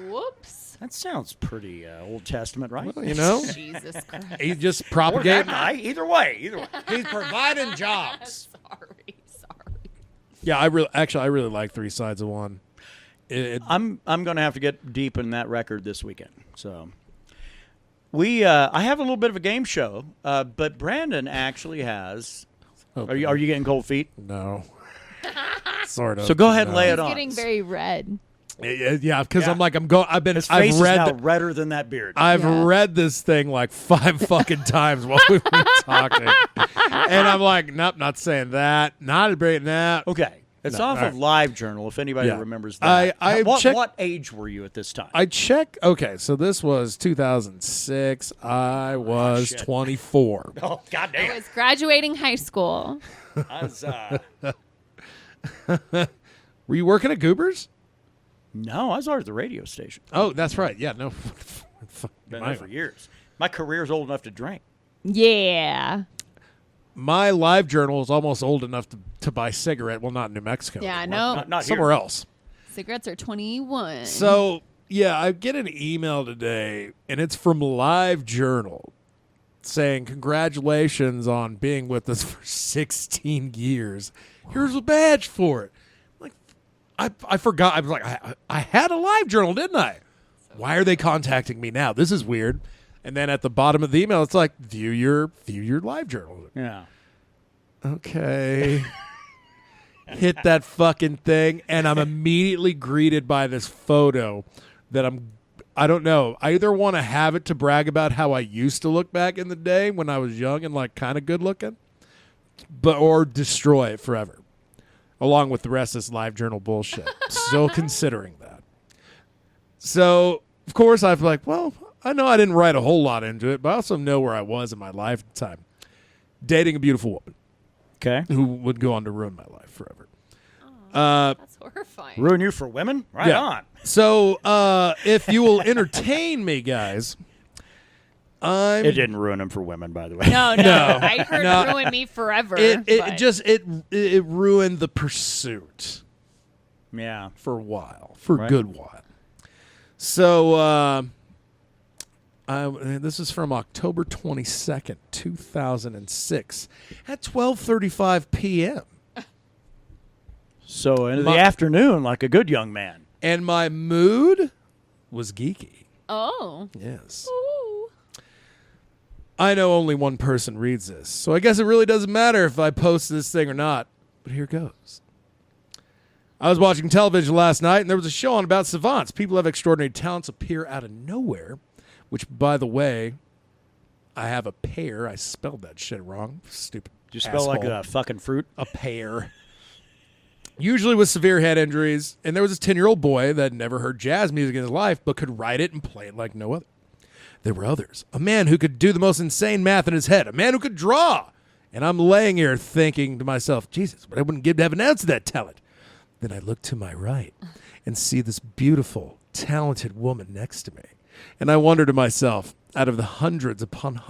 Whoops. That sounds pretty Old Testament, right? Well, you know, Jesus Christ. he just Or propagated. that guy. Either way. He's providing jobs. Sorry. Yeah, I really like Three Sides of One. I'm going to have to get deep in that record this weekend. So I have a little bit of a game show, but Brandon actually has. Okay. Are you getting cold feet? No. Sort of. So go ahead and lay He's it on. getting very red. Yeah, because Yeah. I'm like His face is now redder than that beard. I've Yeah. read this thing like 5 fucking times while we've been talking, and I'm like, nope, not saying that, not bringing that. Okay. It's No, off all of LiveJournal, if anybody Yeah. remembers that. I checked- what age were you at this time? I check. Okay, so this was 2006. I was shit. 24. Oh, I goddamn. was graduating high school. I was, Were you working at Goobers? no, I was already at the radio station. Oh, that's right. Yeah, no. Been there for years. My career's old enough to drink. Yeah. My LiveJournal is almost old enough to buy cigarette. Well, not in New Mexico. Yeah, I anymore. know. Not Somewhere here. else. Cigarettes are 21. So, yeah, I get an email today, and it's from LiveJournal saying, congratulations on being with us for 16 years. Here's a badge for it. Like, I forgot. I was like, I had a LiveJournal, didn't I? Why are they contacting me now? This is weird. And then at the bottom of the email, it's like, view your LiveJournal. Yeah. Okay. Hit that fucking thing, and I'm immediately greeted by this photo that I don't know. I either want to have it to brag about how I used to look back in the day when I was young and like kind of good looking, or destroy it forever, along with the rest of this LiveJournal bullshit. Still considering that. So, of course, I've like, well, I know I didn't write a whole lot into it, but I also know where I was in my lifetime. Dating a beautiful woman Okay. who would go on to ruin my life forever. That's horrifying. Ruin you for women? Right Yeah. on. So, if you will entertain me, guys, It didn't ruin him for women, by the way. No. I heard No. ruin me forever. it ruined the pursuit Yeah. for a while, for a Right. good while. So, this is from October 22nd, 2006, at 12:35 p.m. So in the afternoon, like a good young man. And my mood was geeky. Oh. Yes. Ooh. I know only one person reads this, so I guess it really doesn't matter if I post this thing or not. But here goes. I was watching television last night, and there was a show on about savants. People have extraordinary talents appear out of nowhere, which, by the way, I have a pear. I spelled that shit wrong. Stupid. Did you spell like asshole. a fucking fruit? A pear. Usually with severe head injuries, and there was this 10-year-old boy that had never heard jazz music in his life, but could write it and play it like no other. There were others. A man who could do the most insane math in his head. A man who could draw. And I'm laying here thinking to myself, Jesus, what I wouldn't give to have an ounce of that talent. Then I look to my right and see this beautiful, talented woman next to me. And I wonder to myself, out of the hundreds upon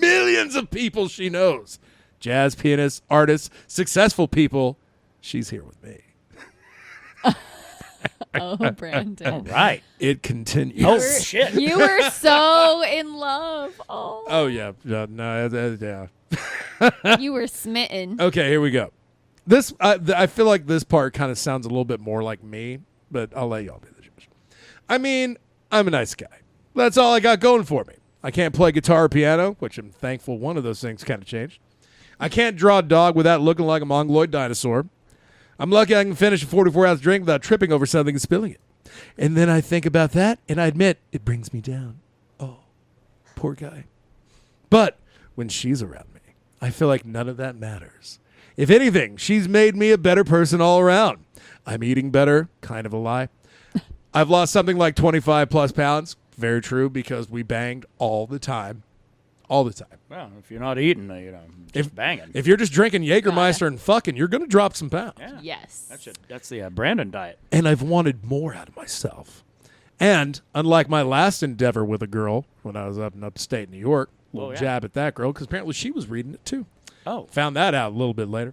millions of people she knows, jazz pianists, artists, successful people, she's here with me. Oh, Brandon. Right. It continues. Oh, shit. You were so in love. Oh. Oh, yeah. Yeah. You were smitten. Okay, here we go. This I feel like this part kind of sounds a little bit more like me, but I'll let y'all be the judge. I mean, I'm a nice guy. That's all I got going for me. I can't play guitar or piano, which I'm thankful one of those things kind of changed. I can't draw a dog without looking like a mongoloid dinosaur. I'm lucky I can finish a 44-ounce drink without tripping over something and spilling it. And then I think about that, and I admit it brings me down. Oh, poor guy. But when she's around me, I feel like none of that matters. If anything, she's made me a better person all around. I'm eating better, kind of a lie. I've lost something like 25 plus pounds. Very true, because we banged all the time. All the time. Well, if you're not eating, just banging. If you're just drinking Jägermeister and fucking, you're going to drop some pounds. Yeah. Yes. That's the Brandon diet. And I've wanted more out of myself. And unlike my last endeavor with a girl when I was up in upstate New York, little jab at that girl, because apparently she was reading it too. Oh. Found that out a little bit later.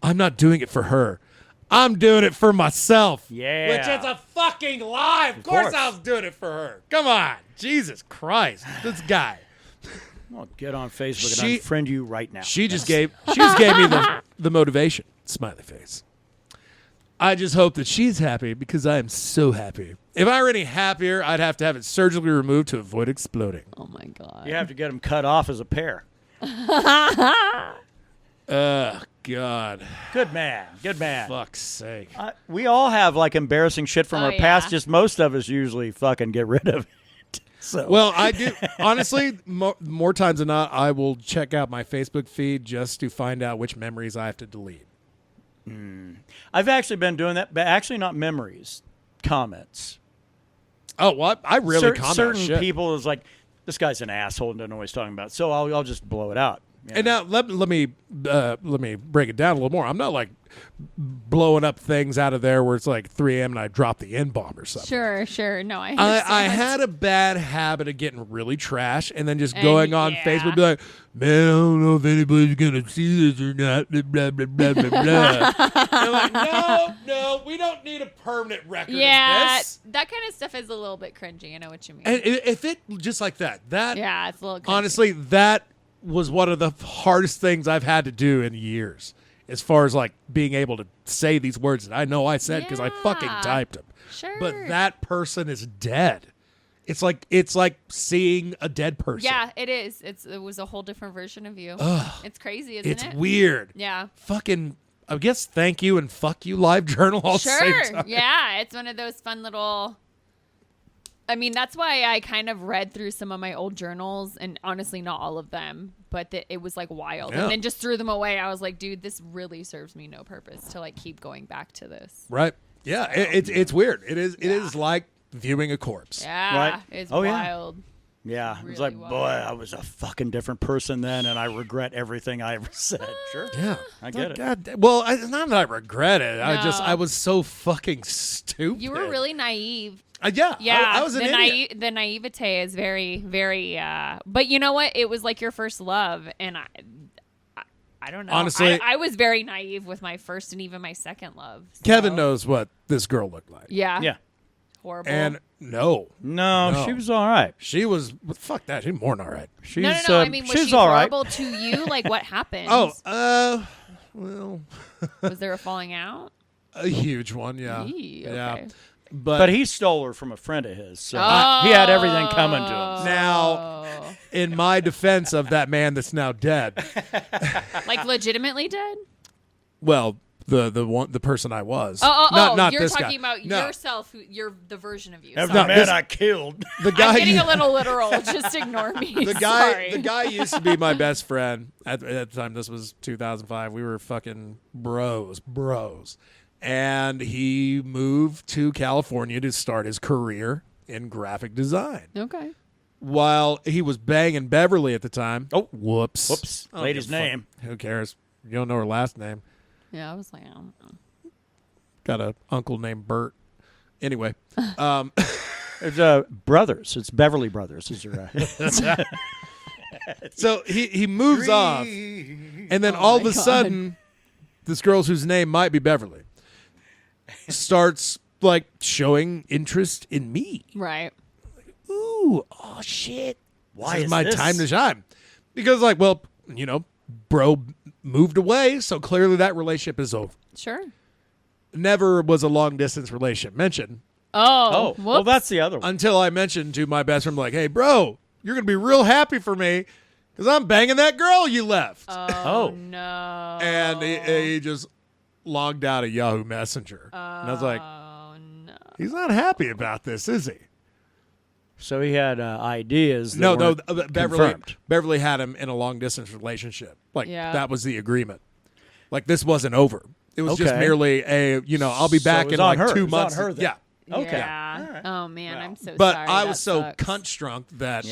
I'm not doing it for her. I'm doing it for myself. Yeah. Which is a fucking lie. Of course I was doing it for her. Come on. Jesus Christ. This guy. I'll get on Facebook and unfriend you right now. She just gave me the motivation. Smiley face. I just hope that she's happy because I am so happy. If I were any happier, I'd have to have it surgically removed to avoid exploding. Oh, my God. You have to get them cut off as a pair. God. Good man. Good man. Fuck's sake. We all have, like, embarrassing shit from our past. Yeah. Just most of us usually fucking get rid of it. So. Well, I do. Honestly, more times than not, I will check out my Facebook feed just to find out which memories I have to delete. I've actually been doing that, but actually not memories, comments. Oh, well, I really comment on certain shit. people is like, this guy's an asshole and doesn't know what he's talking about. So I'll just blow it out. Yeah. And now let me break it down a little more. I'm not like blowing up things out of there where it's like 3 a.m. and I drop the N-bomb or something. Sure. No, I understand. I had a bad habit of getting really trash and then just going on Facebook and be like, man, I don't know if anybody's going to see this or not, blah, blah, blah, blah, blah, blah. And I'm like, no, we don't need a permanent record of this. That kind of stuff is a little bit cringy. I know what you mean. And if it just like that, yeah, it's a little cringy. honestly, that was one of the hardest things I've had to do in years, as far as like being able to say these words that I know I said because I fucking typed them. Sure. But that person is dead. It's like seeing a dead person. Yeah, it is. It was a whole different version of you. It's crazy, isn't it? It's weird. Yeah. Fucking, I guess thank you and fuck you LiveJournal all the same time. Yeah, it's one of those fun little... I mean, that's why I kind of read through some of my old journals, and honestly, not all of them, but it was like wild. Yeah. And then just threw them away. I was like, dude, this really serves me no purpose to like keep going back to this. Right. Yeah, so, it's weird. It is like viewing a corpse. Yeah, right? It's Oh, wild. Yeah, Really it's like, wild. boy, I was a fucking different person then, and I regret everything I ever said. Sure. Yeah. I get it. God, well, it's not that I regret it. No. I was so fucking stupid. You were really naive. Yeah. I was an the idiot. The naivete is very, very. But you know what? It was like your first love, and I don't know. Honestly, I was very naive with my first and even my second love. So. Kevin knows what this girl looked like. Yeah. Yeah. Horrible. And no, No, she was all right. she was. Fuck that. She's more than all right. She's, no. I mean, was she's she all right. horrible to you? Like, what happened? Well, Was there a falling out? a huge one. Yeah. Eee, Yeah. okay. But But he stole her from a friend of his, so he had everything coming to him. now, in my defense of that man that's now dead, Like legitimately dead? well, the person I was. Oh! Not You're this talking guy. about No. yourself. You're the version of you. Of Sorry. the man I killed. The guy. I'm getting a little literal. Just ignore me. The guy, Sorry. the guy used to be my best friend at the time. This was 2005. We were fucking bros, and he moved to California to start his career in graphic design. Okay. While he was banging Beverly at the time. Oh, whoops! I don't Lady's give a fuck. name. Who cares? You don't know her last name. Yeah, I was like, I don't know. Got a uncle named Bert. Anyway, It's brothers. It's Beverly Brothers. Is your so he moves off, and then all of a sudden, this girl whose name might be Beverly starts like showing interest in me. Right. Ooh, oh shit! Why This is my this? time to shine? Because like, well, you know, bro moved away, so clearly that relationship is over. Sure. Never was a long distance relationship mentioned Oh. well, that's the other one. until I mentioned to my best friend, like, hey, bro, you're gonna be real happy for me Because I'm banging that girl you left. Oh, no. And he just logged out of Yahoo Messenger. And I was like, oh, no. he's not happy about this, is he? So he had ideas. That No, weren't confirmed. Beverly had him in a long-distance relationship. Like, Yeah. that was the agreement. Like, this wasn't over. It was just Okay. merely I'll be So back it was in on like her. 2 It was on months. her then. Yeah. Okay. Yeah. All right. Oh, man, I'm so But sorry. I That was so sucks. cunt-drunk that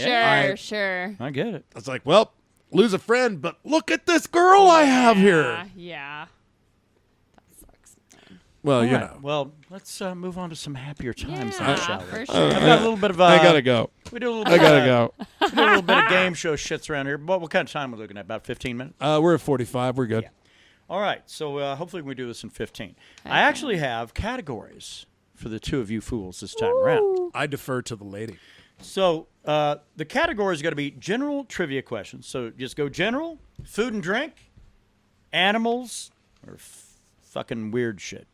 Sure. I get it. I was like, well, lose a friend, but look at this girl I have here. Yeah. That sucks, man. Well, All you right. know. Well, let's move on to some happier times, Yeah, shall we? for sure. I've got a little bit of. I gotta go. We do a little. I Bit gotta of, go. We do a little bit of game show shits around here. What kind of time are we looking at? About 15 minutes. We're at 45. We're good. Yeah. All right. So hopefully we do this in 15. I actually have categories for the two of you fools this time around. I defer to the lady. So the category is going to be general trivia questions. So just go general, food and drink, animals, or fucking weird shit.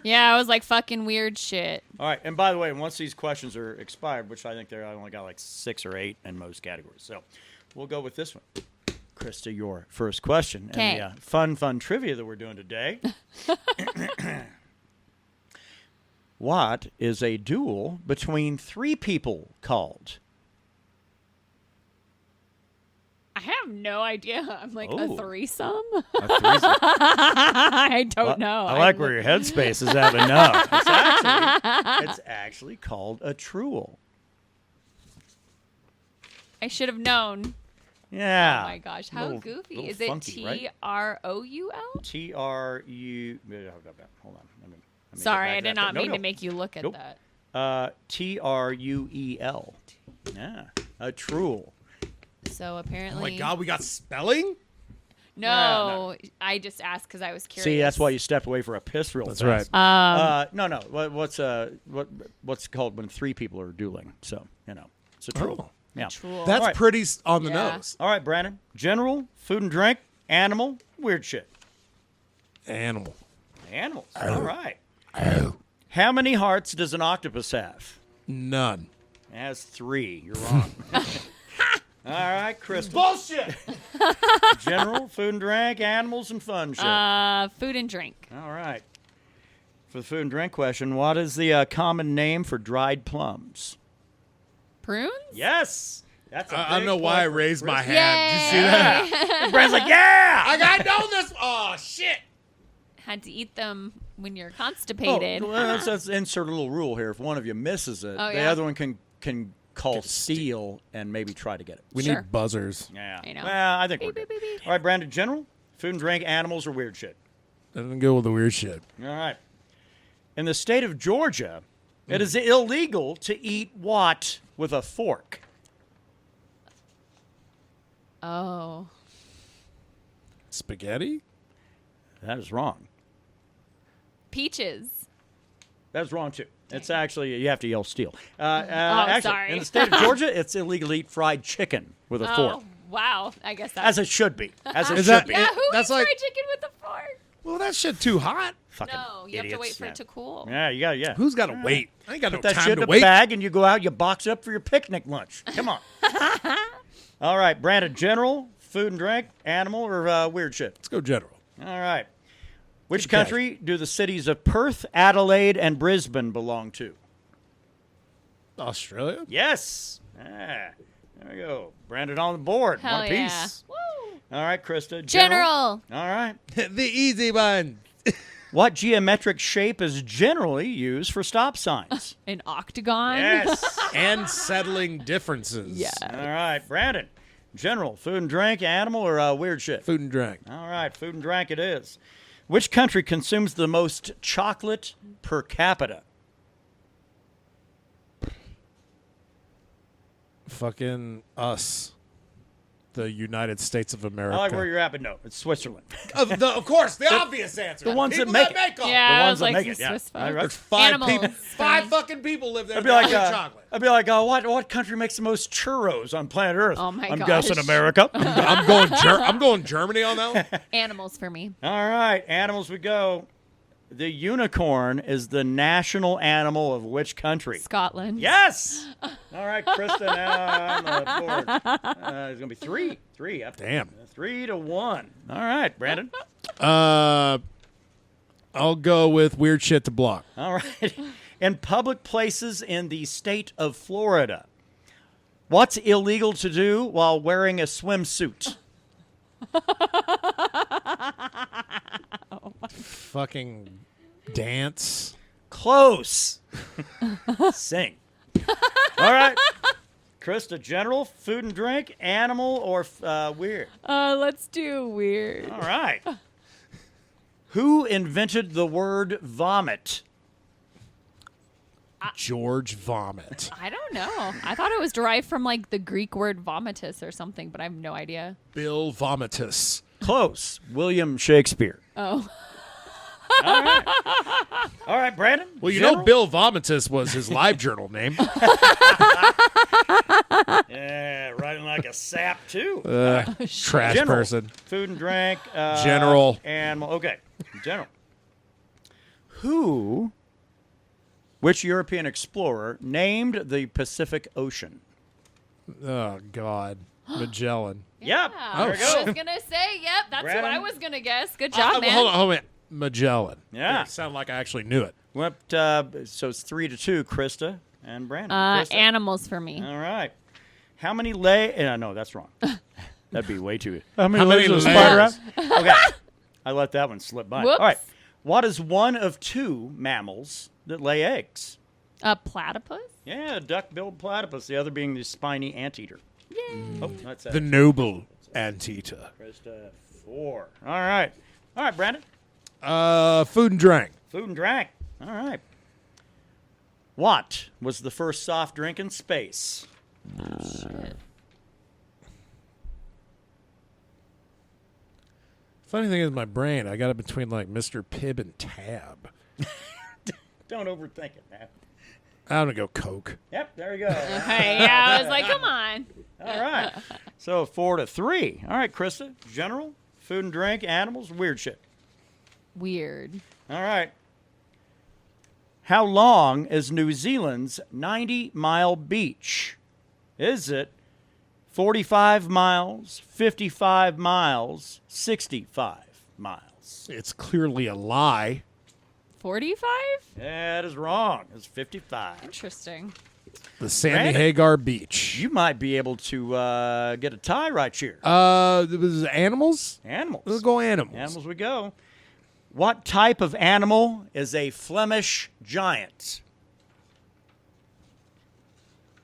Yeah, I was like fucking weird shit. All right. And by the way, once these questions are expired, which I think I only got like 6 or 8 in most categories. So we'll go with this one. Krista, your first question. Okay. And the fun trivia that we're doing today. What is a duel between 3 people called? I have no idea. I'm like Oh. a threesome. A threesome. I don't know. I like where your headspace is at, but no. It's actually called a truel. I should have known. Yeah. Oh my gosh, how Little- goofy. little Is it funky, right? TROUL? T-R-U... Hold on. Let me Sorry, get I back did to not that. mean No. to make you look at Nope. that. T-R-U-E-L. Yeah. A truel. So Oh apparently. my God, we got spelling? No, I just asked because I was curious. See, that's why you stepped away for a piss real That's fast. right. No. What's called when 3 people are dueling? So, it's a truel. Oh. Yeah. Truel. That's All right. pretty on the Yeah. nose. All right, Brandon. General, food and drink, animal, weird shit. Animal. Animals. All right. How many hearts does an octopus have? None. It has 3. You're wrong. All right, Chris. Bullshit! General, food and drink, animals, and fun shit. Food and drink. All right. For the food and drink question, what is the common name for dried plums? Prunes? Yes. That's a I don't big know why I point for raised my Chris. hand. Did you see that? And Brand's like, yeah! I got know this. Oh, shit. Had to eat them when you're Oh, constipated. well, let's insert a little rule here. If one of you misses it, Oh, the yeah. other one can call steal and maybe try to get it. We Sure. need buzzers. Yeah. I know. Well, I think we're Beep, good. beep, beep, beep. All right, Brandon, general, food and drink, animals, or weird shit? Doesn't go with the weird shit. All right. In the state of Georgia, it is illegal to eat what with a fork? Oh. Spaghetti? That is wrong. Peaches. That's wrong, too. It's actually, you have to yell steal. Actually, sorry. in the state of Georgia, it's illegal to eat fried chicken with a fork. Oh, wow. I guess that's... As it should be. As it Is should that- be. yeah, who That's eats like- fried chicken with a fork? Well, that shit too hot. Fucking No, you have to idiots, wait for man. it to cool. Yeah, you got yeah. Who's got to wait? I ain't got Put no that time shit to in a wait. bag and you go out, you box it up for your picnic lunch. Come on. All right, Brandon, general, food and drink, animal, or weird shit? Let's go general. All right. Which Good catch. country do the cities of Perth, Adelaide, and Brisbane belong to? Australia? Yes. Ah, there we go. Brandon on the board. Hell One yeah. piece. Woo. All right, Krista. General. All right. The easy one. What geometric shape is generally used for stop signs? An octagon? Yes. And settling differences. Yeah. All right, Brandon. General, food and drink, animal, or weird shit? Food and drink. All right, food and drink it is. Which country consumes the most chocolate per capita? Fucking us. The United States of America. I like where you're at, but no, it's Switzerland. Of course, the obvious answer. the ones that People make it. make all. Yeah, The I ones was that like, make it, yeah. Swiss All folk. right. There's five Animals. people. Five fucking people live there. I'd be that like, eat chocolate. what country makes the most churros on planet Earth? Oh my I'm gosh. guessing America. I'm going Germany on that one. Animals for me. All right, animals we go. The unicorn is the national animal of which country? Scotland. Yes. All right, Krista now on the board. It's gonna be 3 up. Damn. 3-1. All right, Brandon. I'll go with weird shit to block. All right. In public places in the state of Florida, what's illegal to do while wearing a swimsuit? Fucking dance. Close. Sing. All right. Krista, general, food and drink, animal, or weird? Let's do weird. All right. Who invented the word vomit? George Vomit. I don't know. I thought it was derived from like the Greek word vomitus or something, but I have no idea. Bill Vomitus. Close. William Shakespeare. Oh. All right. All right, Brandon. Well, you general? know Bill Vomitus was his LiveJournal name. Yeah, writing like a sap, too. Trash General. person. Food and drink. General. Animal. Okay. General. Which European explorer named the Pacific Ocean? Oh, God. Magellan. Yep. I There we go. was gonna say, yep, that's what Brandon? I was gonna guess. Good job, man. Hold on. Magellan. Yeah. It sounded like I actually knew it. So it's 3-2, Krista and Brandon. Krista. Animals for me. All right. How many no, that's wrong. That'd be way too. How many does a legs? spider have? Okay. I let that one slip by. Whoops. All right. What is one of 2 mammals that lay eggs? A platypus? Yeah, a duck-billed platypus, the other being the spiny anteater. Yay. Oh, that's The noble anteater. Krista, 4. All right. All right, Brandon. Food and drink. Food and drink. All right. What was the first soft drink in space? Shit. Funny thing is, my brain, I got it between like Mr. Pibb and Tab. Don't overthink it, man. I'm going to go Coke. Yep, there we go. Hey, yeah, I was like, come on. All right. So 4-3. All right, Krista. General, food and drink, animals, weird shit. Weird. All right. How long is New Zealand's 90-mile beach? Is it 45 miles, 55 miles, 65 miles? It's clearly a lie. 45? That is wrong. It's 55. Interesting. The Sammy Brandon. Hagar Beach. You might be able to get a tie right here. It was animals? Animals. Let's go animals. Animals we go. What type of animal is a Flemish giant?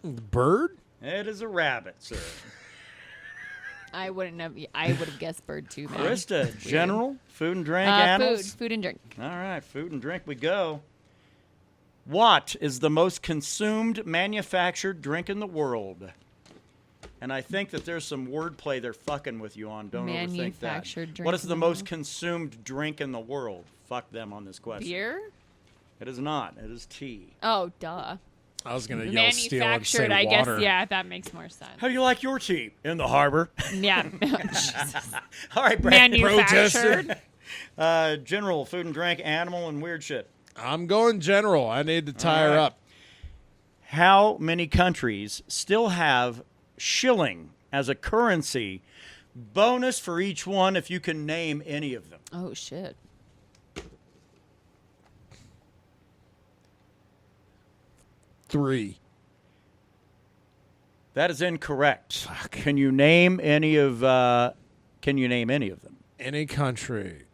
Bird? It is a rabbit, sir. I wouldn't have. I would have guessed bird too, man. Krista, general, food and drink, animals? Food and drink. All right, food and drink we go. What is the most consumed manufactured drink in the world? And I think that there's some wordplay they're fucking with you on. Don't overthink that. Manufactured drink What is in the the most world? consumed drink in the world? Fuck them on this question. Beer? It is not. It is tea. Oh, duh. I was going to yell steal and say Manufactured, I guess. water. Yeah, that makes more sense. How do you like your tea? In the harbor. Yeah. Jesus. All right, Brandon. Manufactured. General, food and drink, animal, and weird shit. I'm going general. I need to tie her right. up. How many countries still have shilling as a currency? Bonus for each one if you can name any of them. Oh, shit. Three. That is incorrect. Can you name any of? Can you name any of them? Any country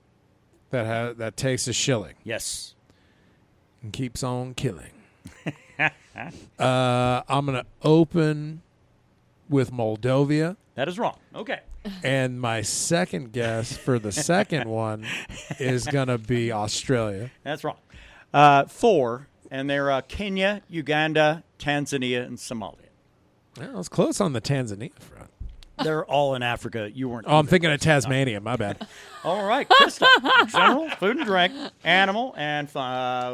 that takes a shilling Yes. and keeps on killing. I'm going to open with Moldova. That is wrong. Okay. And my second guess for the second one is going to be Australia. That's wrong. 4, and they're Kenya, Uganda, Tanzania, and Somalia. Well, I was close on the Tanzania front. They're all in Africa. You weren't. Oh, I'm thinking of Tasmania. My bad. All right, Krista. General, food and drink, animal, and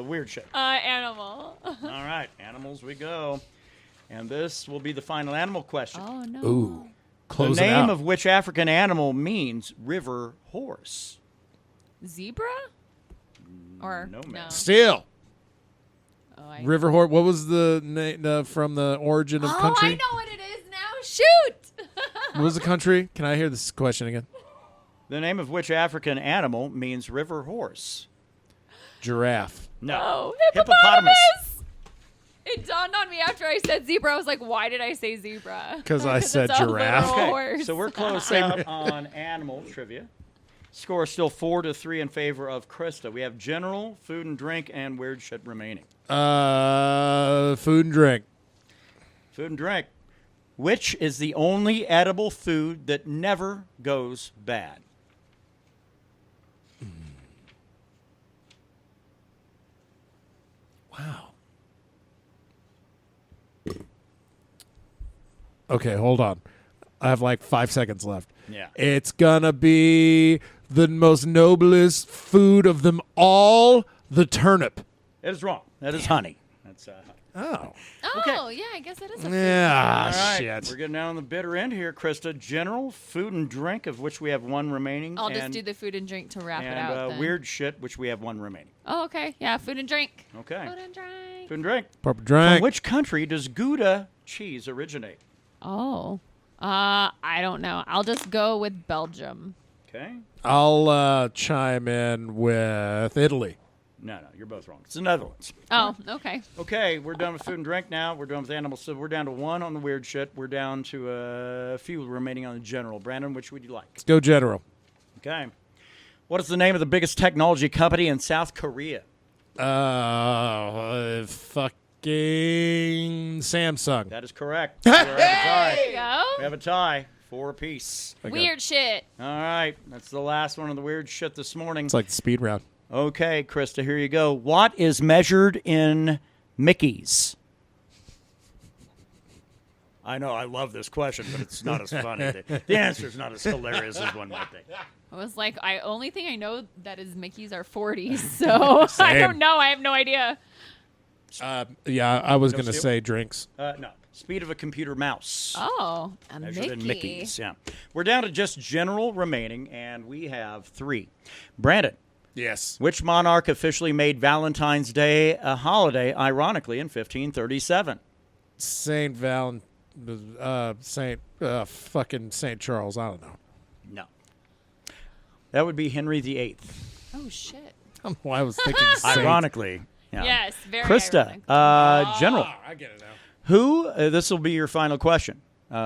weird shit. Animal. All right, animals we go. And this will be the final animal question. Oh, no. Ooh. The Close it name out. of which African animal means river horse? Zebra? Or No, no? ma'am. Steel. Oh, River horse. What was the name from the origin of country? I know what it is now. Shoot. What was the country? Can I hear this question again? The name of which African animal means river horse? Giraffe. No. Oh, hippopotamus. It dawned on me after I said zebra. I was like, why did I say zebra? Because I said it's a giraffe. literal Okay, horse. so we're close out on animal trivia. Score is still 4-3 in favor of Krista. We have general, food and drink, and weird shit remaining. Food and drink. Food and drink. Which is the only edible food that never goes bad? Wow. Okay, hold on. I have like 5 seconds left. Yeah. It's gonna be the most noblest food of them all, the turnip. It is wrong. That is honey. That's honey. Oh. Oh, yeah, I guess it is a food. Yeah, All right, shit. we're getting down on the bitter end here, Krista. General, food and drink, of which we have one remaining. I'll just and, do the food and drink to wrap it and out. Then. weird shit, which we have one remaining. Oh, okay. Yeah, food and drink. Okay. Food and drink. Food and drink. Proper From drink. which country does Gouda cheese originate? Oh. I don't know. I'll just go with Belgium. Okay. I'll chime in with Italy. No, you're both wrong. It's the Netherlands. Oh, okay. Okay, we're done with food and drink now. We're done with animals. So we're down to one on the weird shit. We're down to a few remaining on the general. Brandon, which would you like? Let's go general. Okay. What is the name of the biggest technology company in South Korea? Fucking Samsung. That is correct. We have a tie. There you go. We have a tie. 4 apiece. Weird shit. All right. That's the last one of the weird shit this morning. It's like the speed round. Okay, Krista, here you go. What is measured in Mickeys? I know, I love this question, but it's not as funny. The answer is not as hilarious as one might think. I was like, only thing I know that is Mickey's are 40s, so I don't know. I have no idea. Yeah, I was No going to steal? say drinks. No. Speed of a computer mouse. Oh, a Measured in Mickey. Mickeys, yeah. We're down to just general remaining, and we have 3. Brandon, Yes. which monarch officially made Valentine's Day a holiday, ironically, in 1537? Saint Saint Charles. I don't know. No. That would be Henry VIII. Oh, shit. Well, I was thinking Saint. Ironically. Yeah. Yes, very Krista, ironic. general. I get it now. Who, this will be your final question.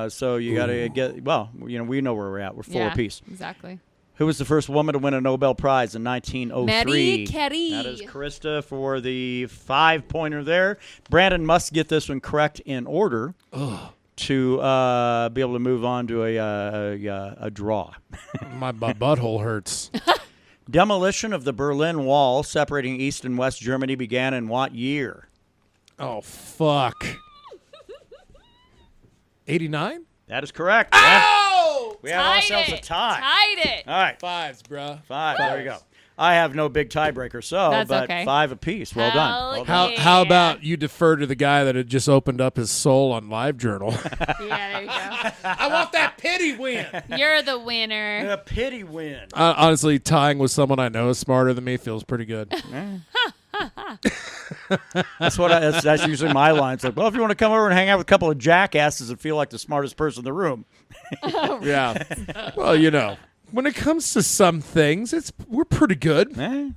So you got to get, well, we know where we're at. We're 4 apiece. Exactly. Who was the first woman to win a Nobel Prize in 1903? Marie Curie. That is Krista for the 5-pointer there. Brandon must get this one correct in order to be able to move on to a draw. My butthole hurts. Demolition of the Berlin Wall separating East and West Germany began in what year? Oh, fuck. 89? That is correct. Oh! We have Tied ourselves it. a tie. Tied it. All right. Fives, bruh. 5. There you go. I have no big tiebreaker, so That's but okay. 5 apiece. Well done. Well done. How Yeah. about you defer to the guy that had just opened up his soul on LiveJournal? Yeah, there you go. I want that pity win. You're the winner. A pity win. Honestly, tying with someone I know is smarter than me feels pretty good. That's what. That's usually my line. It's like, well, if you want to come over and hang out with a couple of jackasses and feel like the smartest person in the room, Yeah. Well, when it comes to some things, we're pretty good. We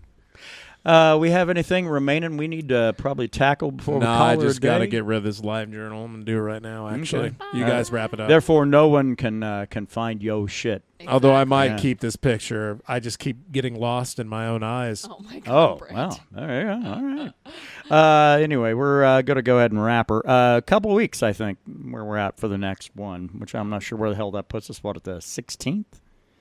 have anything remaining we need to probably tackle before we call I it a just got to day? get rid of this LiveJournal. I'm gonna do it right now. Actually, you guys wrap it up. Therefore, no one can find yo shit. Although I might Yeah. keep this picture, I just keep getting lost in my own eyes. Oh my God. Oh, Brett. well, there you go. All right. Anyway, we're going to go ahead and wrap her. A couple of weeks, I think, where we're at for the next one, which I'm not sure where the hell that puts us. What, at the 16th?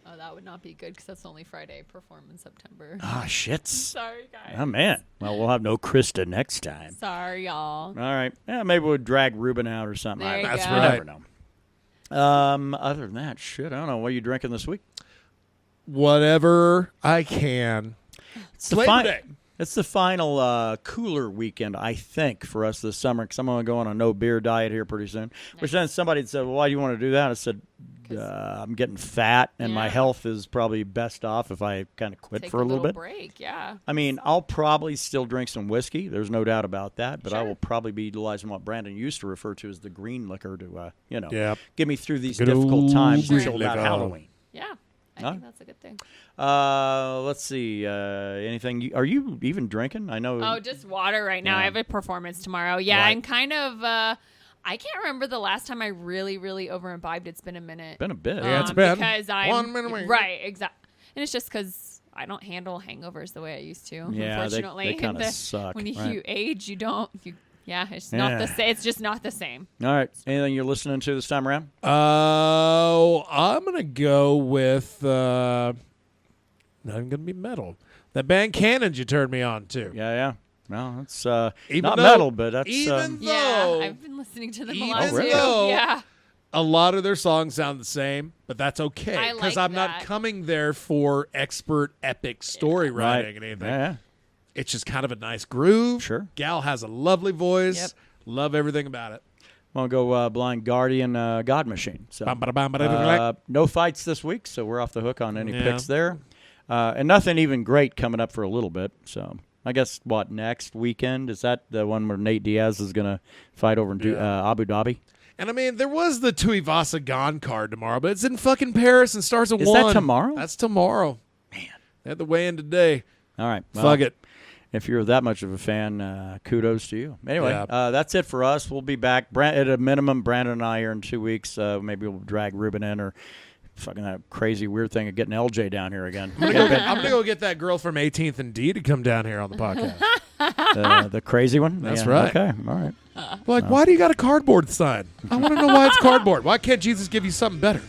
Oh, that would not be good because that's only Friday. Perform in September. Ah, shits. Sorry, guys. Oh, man. Well, we'll have no Krista next time. Sorry, y'all. All right. Yeah, maybe we'll drag Ruben out or something. There you That's go. You right. never know. Other than that, shit, I don't know. What are you drinking this week? Whatever I can. It's the Labor Day. It's the final cooler weekend, I think, for us this summer because I'm going to go on a no beer diet here pretty soon. Which then somebody said, well, why do you want to do that? I said, I'm getting fat, and my health is probably best off if I kind of quit for a little bit. Break, yeah. I mean, I'll probably still drink some whiskey. There's no doubt about that. But I will probably be utilizing what Brandon used to refer to as the green liquor to, get me through these difficult times until about Halloween. Yeah, I think that's a good thing. Let's see. Anything? Are you even drinking? I know. Oh, just water right now. I have a performance tomorrow. Yeah, I'm kind of. I can't remember the last time I really, really over-imbibed. It's been a minute. Been a bit. Yeah, it's been. Because I'm 1 minute. Right, exactly. And it's just because I don't handle hangovers the way I used to. Yeah, unfortunately, they kind of suck. When you age, you don't. It's not the same. It's just not the same. All right. Anything you're listening to this time around? I'm gonna go with not even gonna be metal. That band Cannons you turned me on to. Yeah. Well, it's not metal, but that's yeah. I've been listening to them a lot too. Yeah. A lot of their songs sound the same, but that's okay because I'm not coming there for expert epic story writing and anything. Yeah. It's just kind of a nice groove. Sure. Gal has a lovely voice. Yep. Love everything about it. I'm going to go Blind Guardian, God Machine. So, no fights this week, so we're off the hook on any picks there. And nothing even great coming up for a little bit. So I guess, next weekend? Is that the one where Nate Diaz is going to fight over in Abu Dhabi? And, I mean, there was the Tuivasa Gone card tomorrow, but it's in fucking Paris and starts at 1. Is that tomorrow? That's tomorrow. Man. They had the weigh-in today. All right. Well, fuck it. If you're that much of a fan, kudos to you. Anyway, that's it for us. We'll be back. At a minimum, Brandon and I are in 2 weeks. Maybe we'll drag Ruben in or fucking that crazy weird thing of getting LJ down here again. I'm going to go get that girl from 18th and D to come down here on the podcast. The crazy one? That's right. Okay, all right. Why do you got a cardboard sign? I want to know why it's cardboard. Why can't Jesus give you something better?